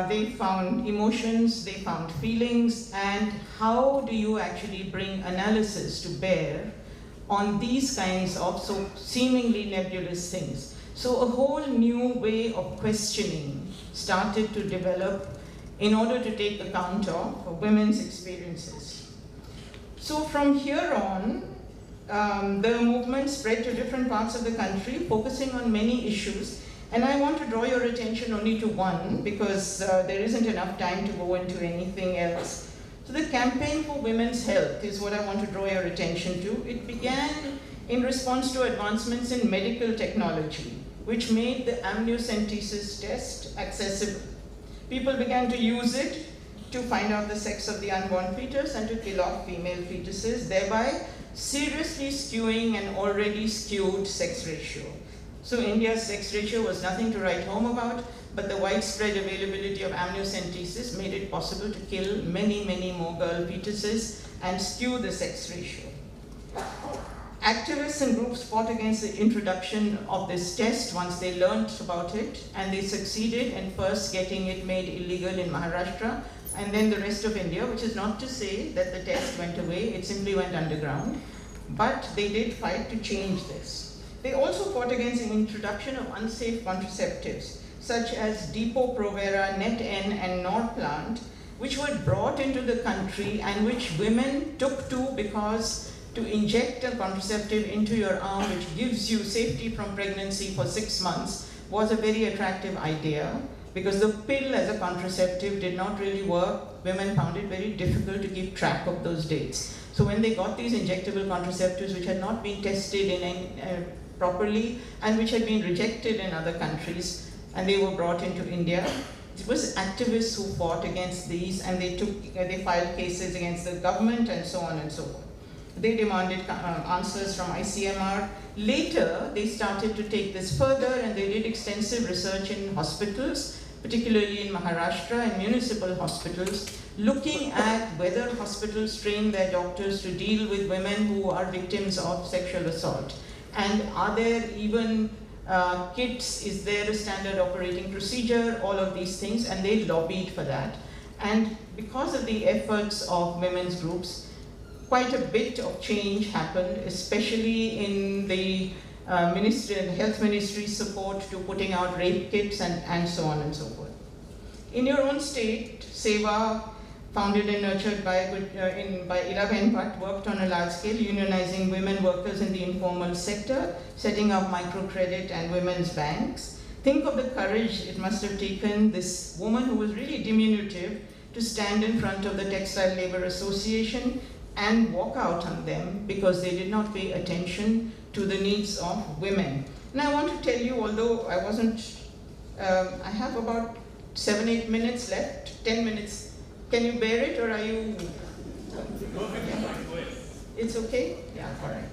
they found emotions, they found feelings, and how do you actually bring analysis to bear on these kinds of so seemingly nebulous things? So a whole new way of questioning started to develop in order to take account of women's experiences. So from here on, the movement spread to different parts of the country, focusing on many issues. And I want to draw your attention only to one, because there isn't enough time to go into anything else. So the Campaign for Women's Health is what I want to draw your attention to. It began in response to advancements in medical technology, which made the amniocentesis test accessible. People began to use it to find out the sex of the unborn fetus and to kill off female fetuses, thereby seriously skewing an already skewed sex ratio. So India's sex ratio was nothing to write home about, but the widespread availability of amniocentesis made it possible to kill many, many more girl fetuses and skew the sex ratio. Activists and groups fought against the introduction of this test once they learned about it, and they succeeded in first getting it made illegal in Maharashtra and then the rest of India, which is not to say that the test went away, it simply went underground, but they did fight to change this. They also fought against the introduction of unsafe contraceptives, such as Depo-Provera, Net-N, and Norplant, which were brought into the country and which women took to because to inject a contraceptive into your arm, which gives you safety from pregnancy for 6 months, was a very attractive idea. Because the pill as a contraceptive did not really work, women found it very difficult to keep track of those dates. So when they got these injectable contraceptives, which had not been tested properly and which had been rejected in other countries, and they were brought into India, it was activists who fought against these, and they filed cases against the government and so on and so forth. They demanded answers from ICMR. Later, they started to take this further, and they did extensive research in hospitals, particularly in Maharashtra, and municipal hospitals, looking at whether hospitals train their doctors to deal with women who are victims of sexual assault. And are there even kits? Is there a standard operating procedure? All of these things, and they lobbied for that. And because of the efforts of women's groups, quite a bit of change happened, especially in the health ministry's support to putting out rape kits and so on and so forth. In your own state, SEWA, founded and nurtured by Elaben Bhatt, worked on a large scale, unionizing women workers in the informal sector, setting up microcredit and women's banks. Think of the courage it must have taken this woman who was really diminutive to stand in front of the Textile Labor Association and walk out on them because they did not pay attention to the needs of women. And I want to tell you, although I have about 7-8 minutes left, 10 minutes. Can you bear it, or are you? It's okay? Yeah, all right.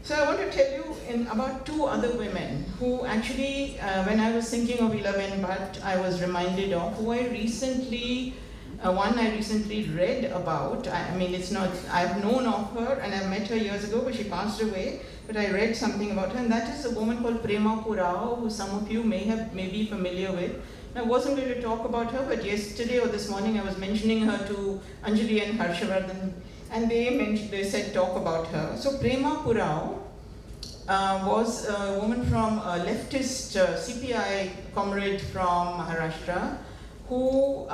So I want to tell you about 2 other women who actually, when I was thinking of Elaben Bhatt, I was reminded of, who I recently read about. I've known of her and I've met her years ago, but she passed away. But I read something about her, and that is a woman called Prema Purao, who some of you may be familiar with. I wasn't going to talk about her, but yesterday or this morning I was mentioning her to Anjali and Harshavardhan, and they said talk about her. So Prema Purao was a woman from a leftist CPI comrade from Maharashtra who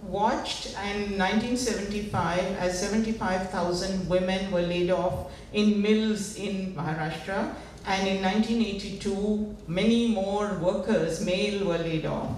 watched in 1975 as 75,000 women were laid off in mills in Maharashtra. And in 1982, many more workers, male, were laid off.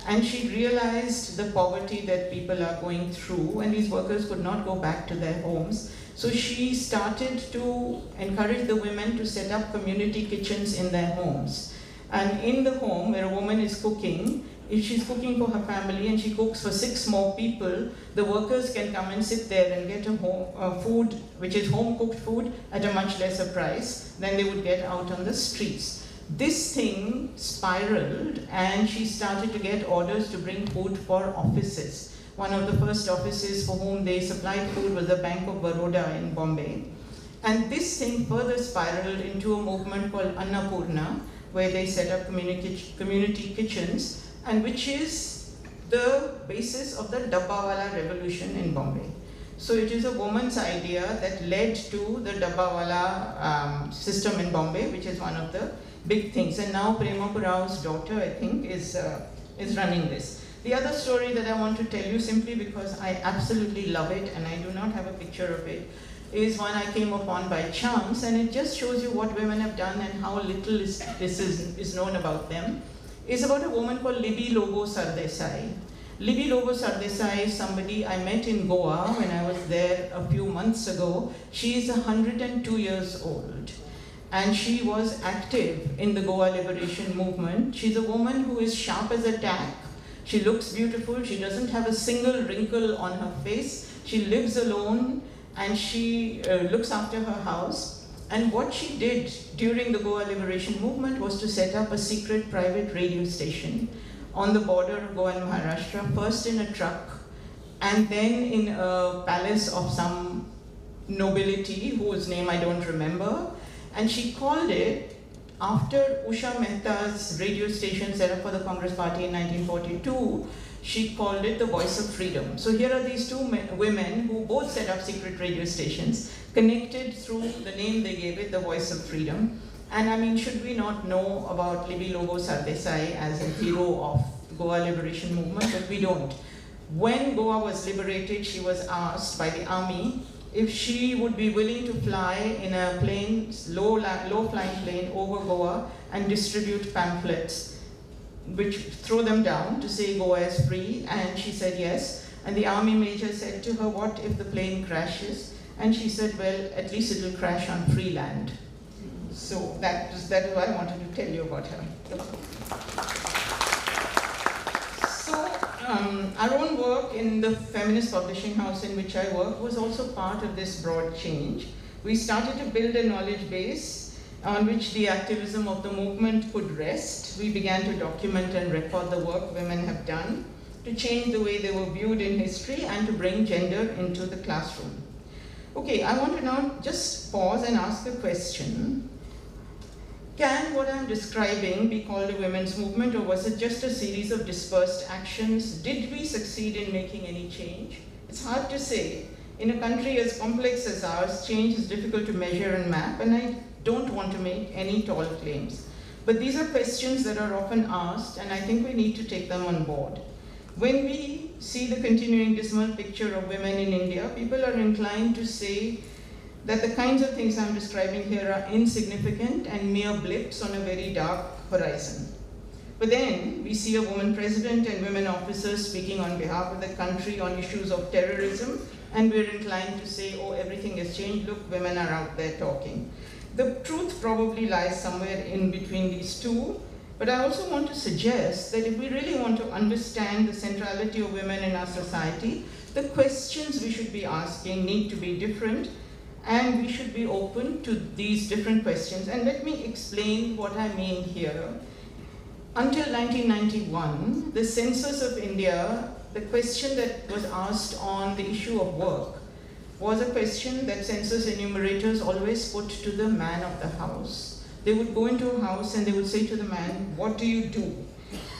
And she realized the poverty that people are going through, and these workers could not go back to their homes. So she started to encourage the women to set up community kitchens in their homes. And in the home, where a woman is cooking, if she's cooking for her family and she cooks for 6 more people, the workers can come and sit there and get food, which is home-cooked food, at a much lesser price than they would get out on the streets. This thing spiraled, and she started to get orders to bring food for offices. One of the first offices for whom they supplied food was the Bank of Baroda in Bombay. And this thing further spiraled into a movement called Annapurna, where they set up community kitchens, and which is the basis of the Dabbawala revolution in Bombay. So it is a woman's idea that led to the Dabbawala system in Bombay, which is one of the big things. And now Prema Purao's daughter, I think, is running this. The other story that I want to tell you, simply because I absolutely love it, and I do not have a picture of it, is one I came upon by chance, and it just shows you what women have done and how little is known about them. It's about a woman called Libby Lobo Sardesai. Libby Lobo Sardesai is somebody I met in Goa when I was there a few months ago. She is 102 years old, and she was active in the Goa liberation movement. She's a woman who is sharp as a tack. She looks beautiful. She doesn't have a single wrinkle on her face. She lives alone, and she looks after her house. And what she did during the Goa liberation movement was to set up a secret private radio station on the border of Goa and Maharashtra, first in a truck, and then in a palace of some nobility whose name I don't remember. And she called it, after Usha Mehta's radio station set up for the Congress Party in 1942, she called it the Voice of Freedom. So here are these two women who both set up secret radio stations, connected through the name they gave it, the Voice of Freedom. And I mean, should we not know about Libby Lobo Sardesai as a hero of Goa liberation movement? But we don't. When Goa was liberated, she was asked by the army if she would be willing to fly in a plane, low-flying plane over Goa and distribute pamphlets, which throw them down to say Goa is free, and she said yes. And the army major said to her, what if the plane crashes? And she said, well, at least it will crash on free land. So that is why I wanted to tell you about her. Our own work in the feminist publishing house in which I work was also part of this broad change. We started to build a knowledge base on which the activism of the movement could rest. We began to document and record the work women have done to change the way they were viewed in history and to bring gender into the classroom. Okay, I want to now just pause and ask a question. Can what I'm describing be called a women's movement, or was it just a series of dispersed actions? Did we succeed in making any change? It's hard to say. In a country as complex as ours, change is difficult to measure and map, and I don't want to make any tall claims. But these are questions that are often asked, and I think we need to take them on board. When we see the continuing dismal picture of women in India, people are inclined to say that the kinds of things I'm describing here are insignificant and mere blips on a very dark horizon. But then we see a woman president and women officers speaking on behalf of the country on issues of terrorism, and we're inclined to say, oh, everything has changed, look, women are out there talking. The truth probably lies somewhere in between these two, but I also want to suggest that if we really want to understand the centrality of women in our society, the questions we should be asking need to be different, and we should be open to these different questions. And let me explain what I mean here. Until 1991, the census of India, the question that was asked on the issue of work was a question that census enumerators always put to the man of the house. They would go into a house and they would say to the man, what do you do?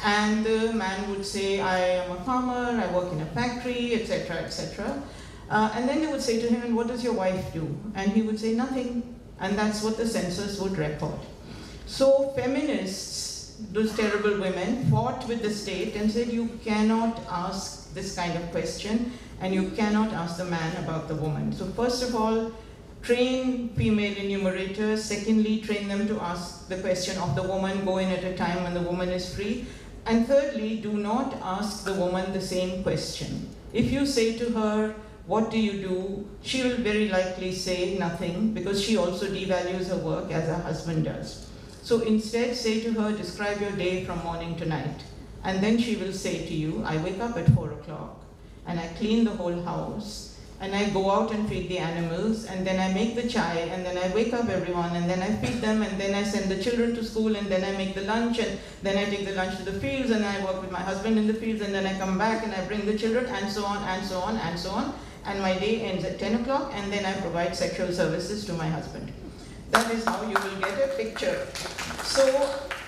And the man would say, I am a farmer, I work in a factory, etc., etc. And then they would say to him, and what does your wife do? And he would say, nothing. And that's what the census would record. So feminists, those terrible women, fought with the state and said, you cannot ask this kind of question, and you cannot ask the man about the woman. So first of all, train female enumerators. Secondly, train them to ask the question of the woman, go in at a time when the woman is free. And thirdly, do not ask the woman the same question. If you say to her, what do you do? She will very likely say nothing, because she also devalues her work as her husband does. So instead, say to her, describe your day from morning to night. And then she will say to you, I wake up at 4 o'clock, and I clean the whole house, and I go out and feed the animals, and then I make the chai, and then I wake up everyone, and then I feed them, and then I send the children to school, and then I make the lunch, and then I take the lunch to the fields, and I work with my husband in the fields, and then I come back and I bring the children, and so on, and so on, and so on. And my day ends at 10 o'clock, and then I provide sexual services to my husband. That is how you will get a picture. So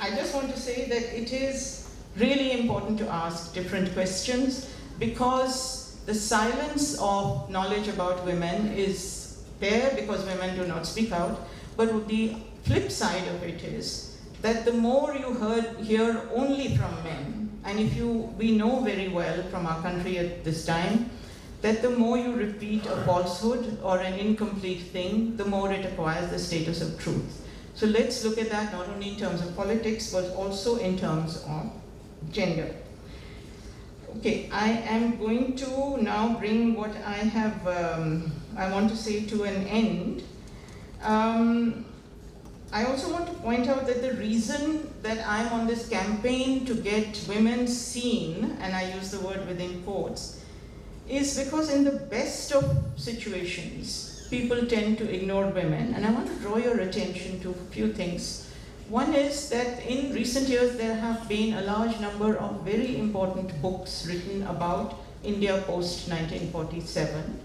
I just want to say that it is really important to ask different questions, because the silence of knowledge about women is there because women do not speak out. But the flip side of it is that the more you hear only from men, and we know very well from our country at this time, that the more you repeat a falsehood or an incomplete thing, the more it acquires the status of truth. So let's look at that not only in terms of politics, but also in terms of gender. Okay, I am going to now bring what I have, I want to say to an end. I also want to point out that the reason that I'm on this campaign to get women seen, and I use the word within quotes, is because in the best of situations, people tend to ignore women. And I want to draw your attention to a few things. One is that in recent years, there have been a large number of very important books written about India post-1947.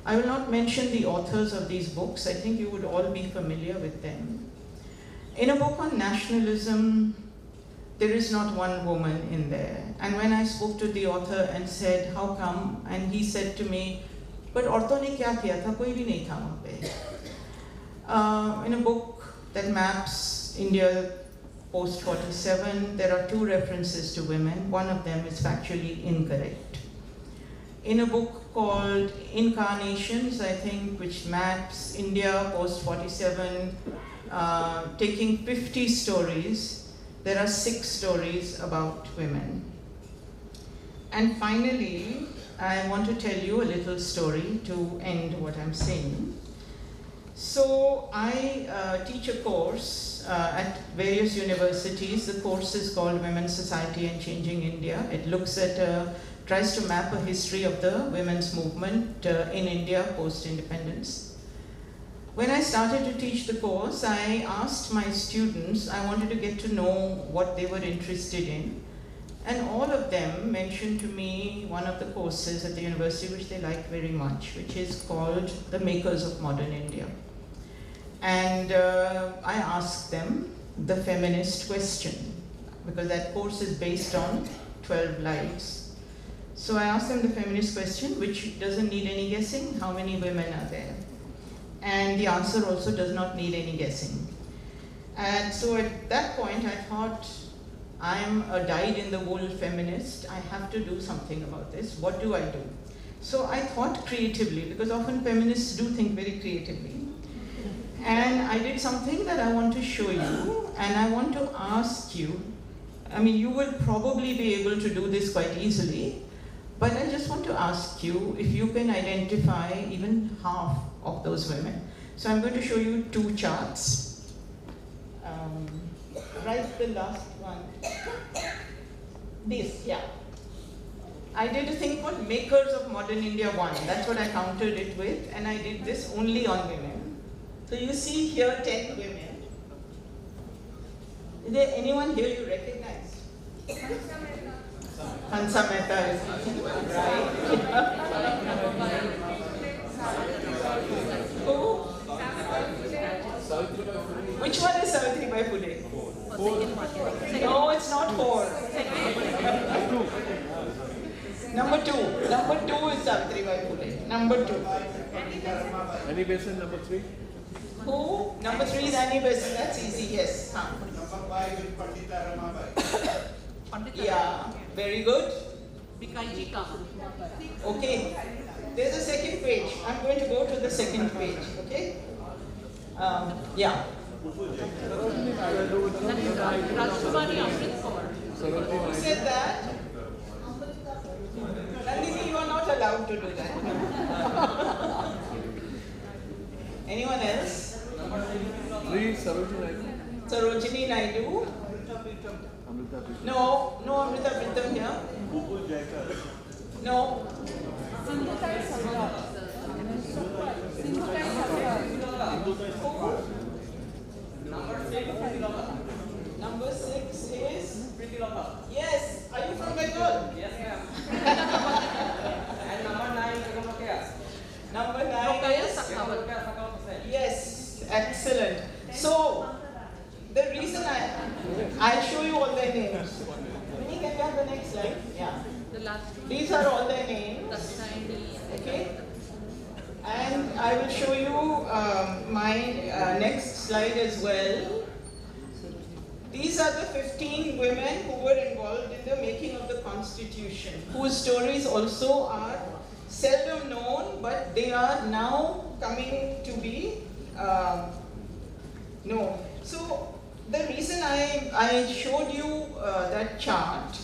I will not mention the authors of these books. I think you would all be familiar with them. In a book on nationalism, there is not one woman in there. And when I spoke to the author and said, how come? And he said to me, but औरतों ने क्या किया था? कोई भी नहीं था वहाँ पे. In a book that maps India post-47, there are 2 references to women. One of them is factually incorrect. In a book called Incarnations, I think, which maps India post-47, taking 50 stories, there are 6 stories about women. And finally, I want to tell you a little story to end what I'm saying. So I teach a course at various universities. The course is called Women's Society and Changing India. It looks at, tries to map a history of the women's movement in India post-independence. When I started to teach the course, I asked my students, I wanted to get to know what they were interested in. And all of them mentioned to me one of the courses at the university which they liked very much, which is called The Makers of Modern India. And I asked them the feminist question, because that course is based on 12 lives. So I asked them the feminist question, which doesn't need any guessing. How many women are there? And the answer also does not need any guessing. And so at that point, I thought, I'm a dyed-in-the-wool feminist. I have to do something about this. What do I do? So I thought creatively, because often feminists do think very creatively. And I did something that I want to show you, and I want to ask you, I mean, you will probably be able to do this quite easily, but I just want to ask you if you can identify even half of those women. So I'm going to show you 2 charts. Right, the last one. This, yeah. I did a thing called Makers of Modern India 1. That's what I counted it with, and I did this only on women. So you see here 10 women. Is there anyone here you recognize? Hansa Mehta is right. Who? Which one is Savitribai Phule? No, it's not 4. Number 2. Number 2 is Savitribai Phule. Number 2. Annie Besant, number 3. Who? Number 3 is Annie Besant. That's easy, yes. Huh. Number 5 is Pandita Ramabai. Yeah, very good. Bikaiji Okay. There's a second page. I'm going to go to the second page. Okay? Yeah. Rajkumari Amrit Who said that? Nandini, you are not allowed to do that. Anyone else? 3, Sarojini Naidu. Sarojini Naidu. No, no Amrita Pritam here. No. Number 6 is? Yes. Are you from Bengal? Yes, ma'am. And number 9, Number 9 is? Yes. Excellent. So, the reason I'll show you all their names. Winnie, can you have the next slide? Yeah. The last 2. These are all their names. Okay. And I will show you my next slide as well. These are the 15 women who were involved in the making of the Constitution, whose stories also are seldom known, but they are now coming to be known. So the reason I showed you that chart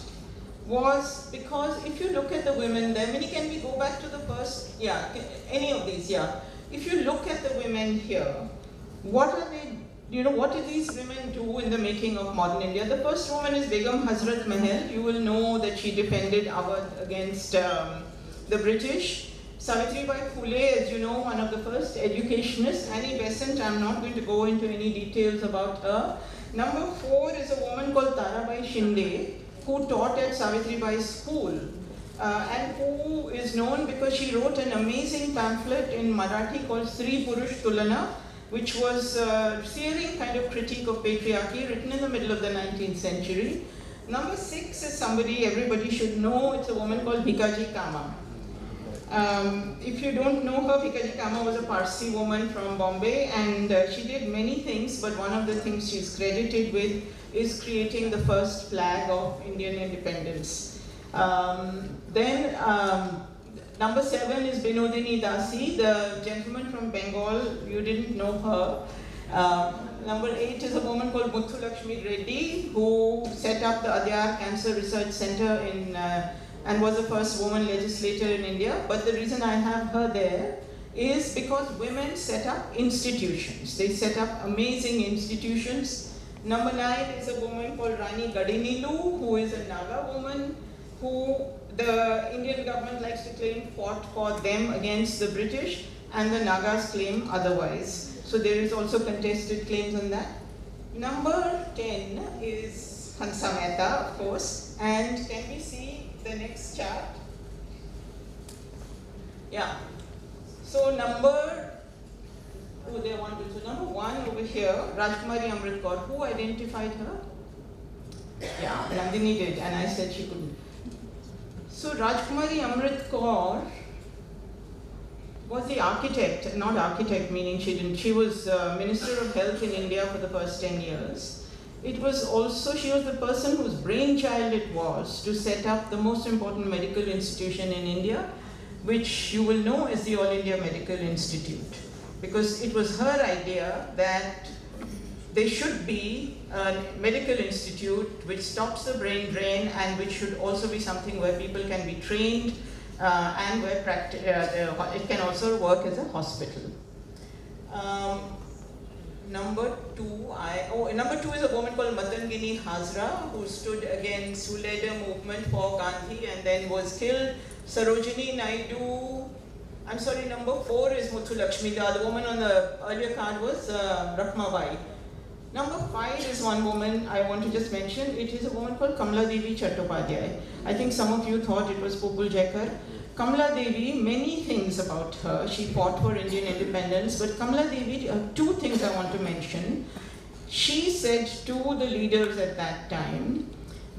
was because if you look at the women there, Minnie, can we go back to the first, yeah, any of these, yeah. If you look at the women here, what are they, what did these women do in the making of modern India? The first woman is Begum Hazrat Mahal. You will know that she defended Awadh against the British. Savitribai Phule, as you know, one of the first educationists. Annie Besant, I'm not going to go into any details about her. Number 4 is a woman called Tarabai Shinde, who taught at Savitribai's school. And who is known because she wrote an amazing pamphlet in Marathi called Sri Purush Tulana, which was a searing kind of critique of patriarchy, written in the middle of the 19th century. Number 6 is somebody everybody should know. It's a woman called Bhikaji Kama. If you don't know her, Bhikaji Kama was a Parsi woman from Bombay, and she did many things, but one of the things she's credited with is creating the first flag of Indian independence. Number 7 is Binodini Dasi, the gentleman from Bengal. You didn't know her. Number 8 is a woman called Muthu Lakshmi Reddy, who set up the Adyar Cancer Research Center and was the first woman legislator in India. But the reason I have her there is because women set up institutions. They set up amazing institutions. Number 9 is a woman called Rani Gadinilu, who is a Naga woman, who the Indian government likes to claim fought for them against the British, and the Nagas claim otherwise. So there is also contested claims on that. Number 10 is Hansa Mehta, of course. And can we see the next chart? Yeah. So number 1 over here, Rajkumari Amrit Kaur. Who identified her? Yeah, Nandini did, and I said she couldn't. So Rajkumari Amrit Kaur was the architect, not architect meaning she was Minister of Health in India for the first 10 years. It was also, she was the person whose brainchild it was to set up the most important medical institution in India, which you will know as the All India Medical Institute. Because it was her idea that there should be a medical institute which stops the brain drain and which should also be something where people can be trained and where it can also work as a hospital. Number 2 is a woman called Matangini Hazra, who stood against who led a movement for Gandhi and then was killed. Sarojini Naidu. I'm sorry, number 4 is Muthu Lakshmi. The other woman on the earlier card was Ratmabai. Number 5 is one woman I want to just mention. It is a woman called Kamala Devi Chattopadhyay. I think some of you thought it was Popul Jekar. Kamala Devi, many things about her. She fought for Indian independence, but Kamala Devi, 2 things I want to mention. She said to the leaders at that time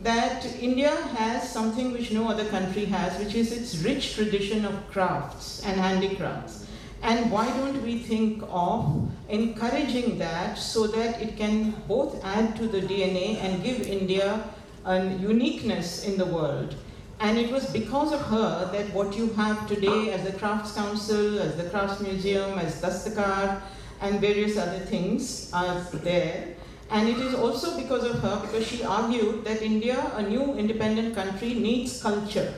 that India has something which no other country has, which is its rich tradition of crafts and handicrafts. And why don't we think of encouraging that so that it can both add to the DNA and give India a uniqueness in the world. And it was because of her that what you have today as the Crafts Council, as the Crafts Museum, as Dastakar, and various other things are there. And it is also because of her, because she argued that India, a new independent country, needs culture.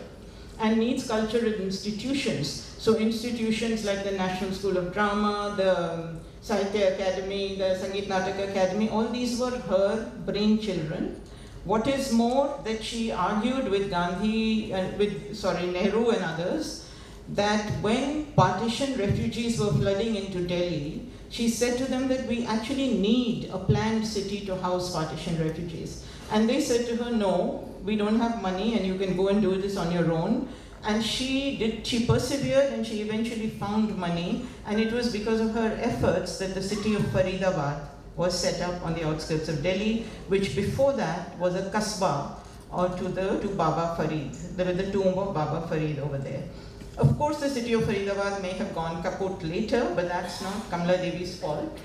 And needs cultural institutions. So institutions like the National School of Drama, the Sahitya Academy, the Sangeet Natak Academy, all these were her brainchildren. What is more, that she argued with Gandhi, Nehru and others, that when partition refugees were flooding into Delhi, she said to them that we actually need a planned city to house partition refugees. And they said to her, no, we don't have money and you can go and do this on your own. And she persevered and she eventually found money, and it was because of her efforts that the city of Faridabad was set up on the outskirts of Delhi, which before that was a kasbah to Baba Farid. There was the tomb of Baba Farid over there. Of course, the city of Faridabad may have gone kaput later, but that's not Kamala Devi's fault.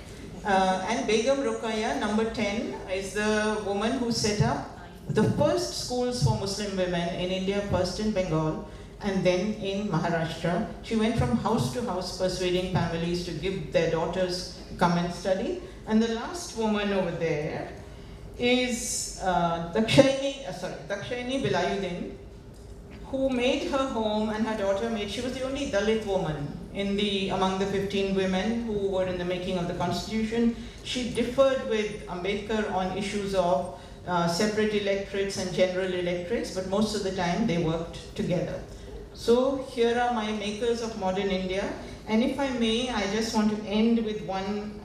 And Begum Ruqayya, number 10, is the woman who set up the first schools for Muslim women in India, first in Bengal, and then in Maharashtra. She went from house to house persuading families to give their daughters come and study. And the last woman over there is Dakshayani Vilayuddin, who made her home and her daughter made, she was the only Dalit woman among the 15 women who were in the making of the constitution. She differed with Ambedkar on issues of separate electorates and general electorates, but most of the time they worked together. So here are my makers of modern India, and if I may, I just want to end with one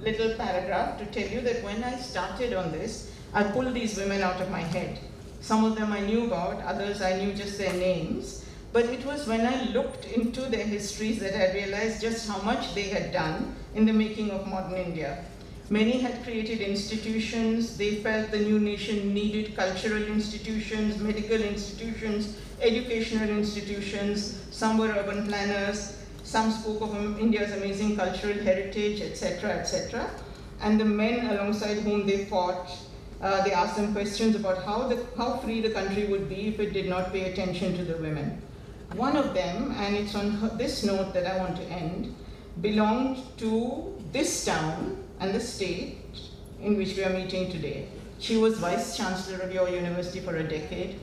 little paragraph to tell you that when I started on this, I pulled these women out of my head. Some of them I knew about, others I knew just their names, but it was when I looked into their histories that I realized just how much they had done in the making of modern India. Many had created institutions. They felt the new nation needed cultural institutions, medical institutions, educational institutions. Some were urban planners. Some spoke of India's amazing cultural heritage, etc., etc. And the men alongside whom they fought, they asked them questions about how free the country would be if it did not pay attention to the women. One of them, and it's on this note that I want to end, belonged to this town and the state in which we are meeting today. She was Vice Chancellor of your university for a decade.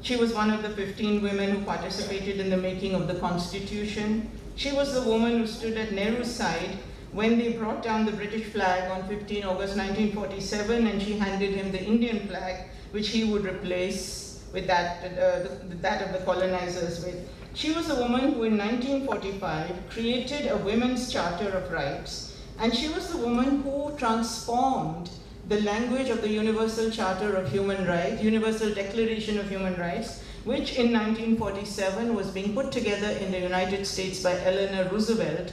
She was one of the 15 women who participated in the making of the Constitution. She was the woman who stood at Nehru's side when they brought down the British flag on 15 August 1947, and she handed him the Indian flag, which he would replace with that of the colonizers with. She was a woman who in 1945 created a Women's Charter of Rights, and she was the woman who transformed the language of the Universal Charter of Human Rights, Universal Declaration of Human Rights, which in 1947 was being put together in the United States by Eleanor Roosevelt,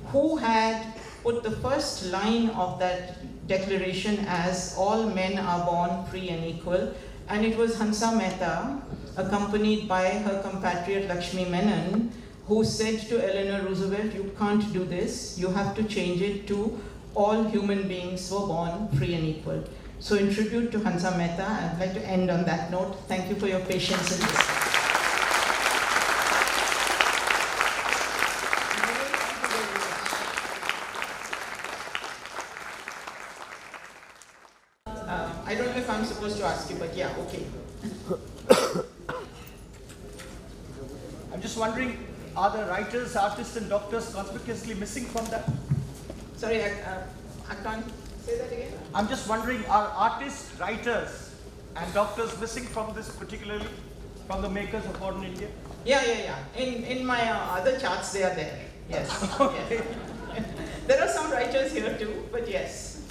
who had put the first line of that declaration as all men are born free and equal. And it was Hansa Mehta, accompanied by her compatriot Lakshmi Menon, who said to Eleanor Roosevelt, you can't do this, you have to change it to all human beings were born free and equal. So in tribute to Hansa Mehta, I'd like to end on that note. Thank you for your patience in this. I don't know if I'm supposed to ask you, but yeah, okay. I'm just wondering, are the writers, artists, and doctors conspicuously missing from that? Sorry, I can't say that again. I'm just wondering, are artists, writers, and doctors missing from this, particularly from the makers of modern India? Yeah. In my other charts, they are there. Yes. Okay. Yes. There are some writers here too, but yes.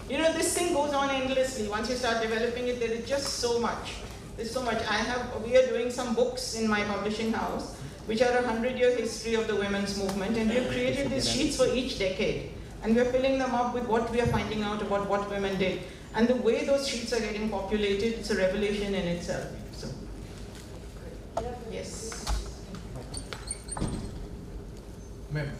You know, this thing goes on endlessly. Once you start developing it, there is just so much. There's so much. We are doing some books in my publishing house, which are a 100-year history of the women's movement, and we have created these sheets for each decade. And we are filling them up with what we are finding out about what women did. And the way those sheets are getting populated, it's a revelation in itself. So, yes. Ma'am,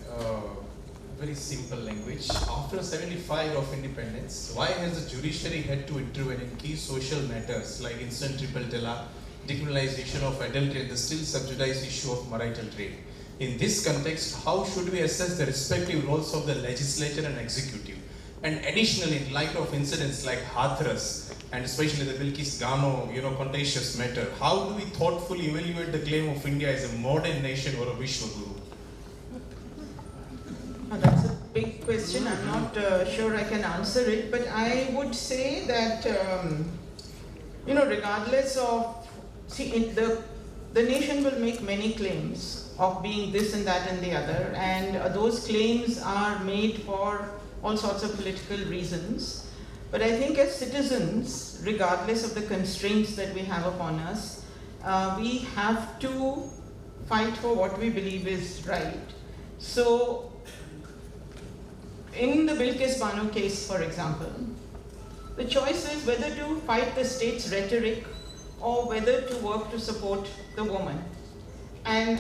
very simple language. After 75 of independence, why has the judiciary had to intervene in key social matters like instant triple talaq, decriminalization of adultery, and the still subsidized issue of marital trade? In this context, how should we assess the respective roles of the legislature and executive? And additionally, in light of incidents like Hathras, and especially the Bilkis Gano, contentious matter, how do we thoughtfully evaluate the claim of India as a modern nation or a Vishwa Guru? That's a big question. I'm not sure I can answer it, but I would say that, regardless of, the nation will make many claims of being this and that and the other, and those claims are made for all sorts of political reasons. But I think as citizens, regardless of the constraints that we have upon us, we have to fight for what we believe is right. So, in the Bilkis Bano case, for example, the choice is whether to fight the state's rhetoric or whether to work to support the woman. And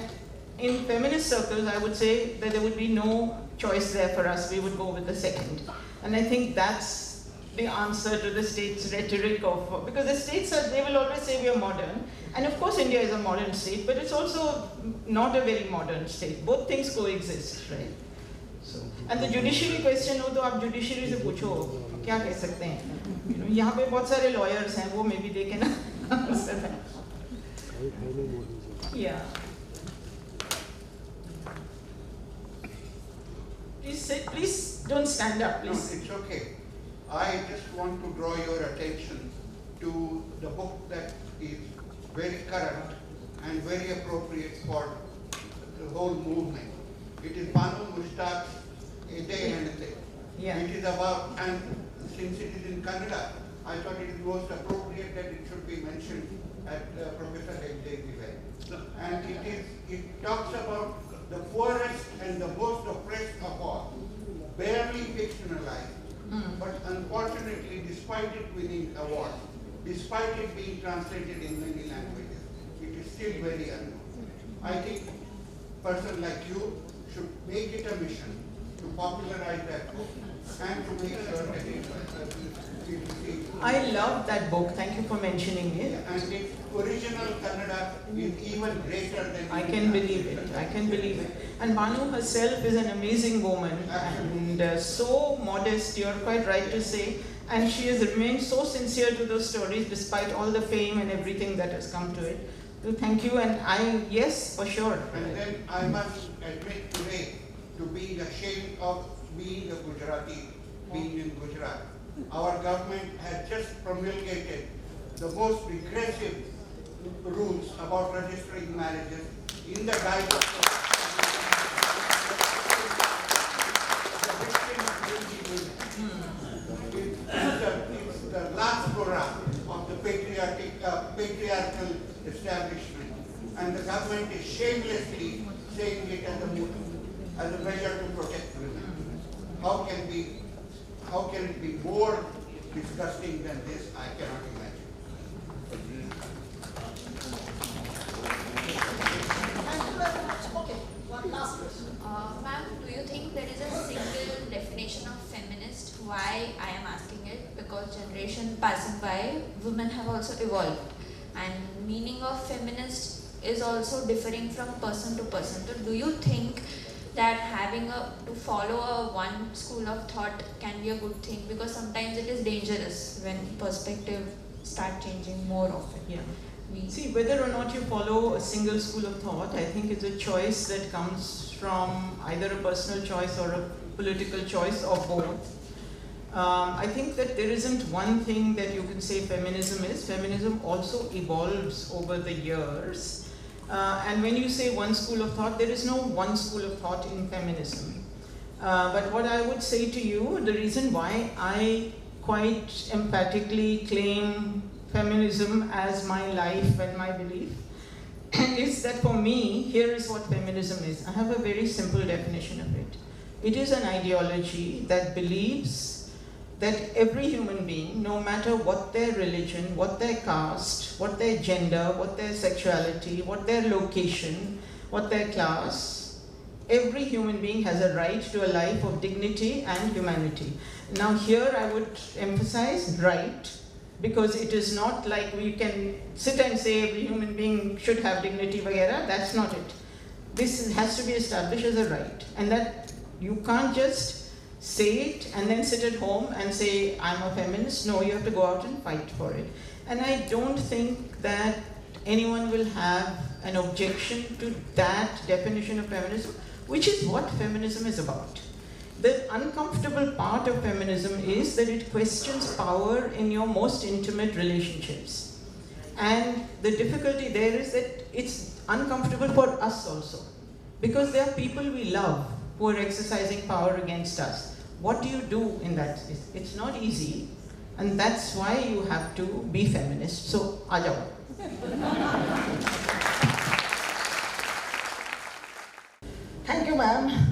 in feminist circles, I would say that there would be no choice there for us. We would go with the second. And I think that's the answer to the state's rhetoric of, because the states are, they will always say we are modern, and of course India is a modern state, but it's also not a very modern state. Both things coexist, right? So, and the judiciary question हो तो आप judiciary से पूछो क्या कह सकते हैं? You know, यहाँ पे बहुत सारे lawyers हैं, वो maybe they can answer that. Yeah. Please sit, please don't stand up, No, please. it's okay. I just want to draw your attention to the book that is very current and very appropriate for the whole movement. It is Banu Mushtaq's A Day and a Day. Yeah. It is about, and since it is in Kannada, I thought it was most appropriate that it should be mentioned at Professor Hegde's event. And it talks about the poorest and the most oppressed of all, barely fictionalized. But unfortunately, despite it winning awards, despite it being translated in many languages, it is still very unknown. I think a person like you should make it a mission to popularize that book and to make sure that I love that book. Thank you for mentioning it. and its original Kannada is even greater than I can believe it. I can believe it. And Banu herself is an amazing woman and so modest. You're quite right to say. And she has remained so sincere to those stories despite all the fame and everything that has come to it. So thank you. And yes, for sure. And then I must admit today to being ashamed of being a Gujarati, being in Gujarat. Our government has just promulgated the most regressive rules about registering marriages in the guise of the victim of guilty women. It's the last hurrah of the patriarchal establishment, and the government is shamelessly saying it as a measure to protect women. How can it be more disgusting than this? I cannot imagine. Thank you very much. Okay, one last question. Ma'am, do you think there is a single definition of feminist? Why I am asking it? Because generation passing by, women have also evolved. And meaning of feminist is also differing from person to person. So do you think that having to follow a one school of thought can be a good thing? Because sometimes it is dangerous when perspective start changing more often. Yeah. See, whether or not you follow a single school of thought, I think it's a choice that comes from either a personal choice or a political choice or both. I think that there isn't one thing that you can say feminism is. Feminism also evolves over the years. And when you say one school of thought, there is no one school of thought in feminism. But what I would say to you, the reason why I quite emphatically claim feminism as my life and my belief is that for me, here is what feminism is. I have a very simple definition of it. It is an ideology that believes that every human being, no matter what their religion, what their caste, what their gender, what their sexuality, what their location, what their class, every human being has a right to a life of dignity and humanity. Now here I would emphasize right, because it is not like we can sit and say every human being should have dignity, vagera. That's not it. This has to be established as a right, and that you can't just say it and then sit at home and say, I'm a feminist. No, you have to go out and fight for it. And I don't think that anyone will have an objection to that definition of feminism, which is what feminism is about. The uncomfortable part of feminism is that it questions power in your most intimate relationships. And the difficulty there is that it's uncomfortable for us also, because there are people we love who are exercising power against us. What do you do in that space? It's not easy, and that's why you have to be feminist. So, aa jao. Thank you, ma'am.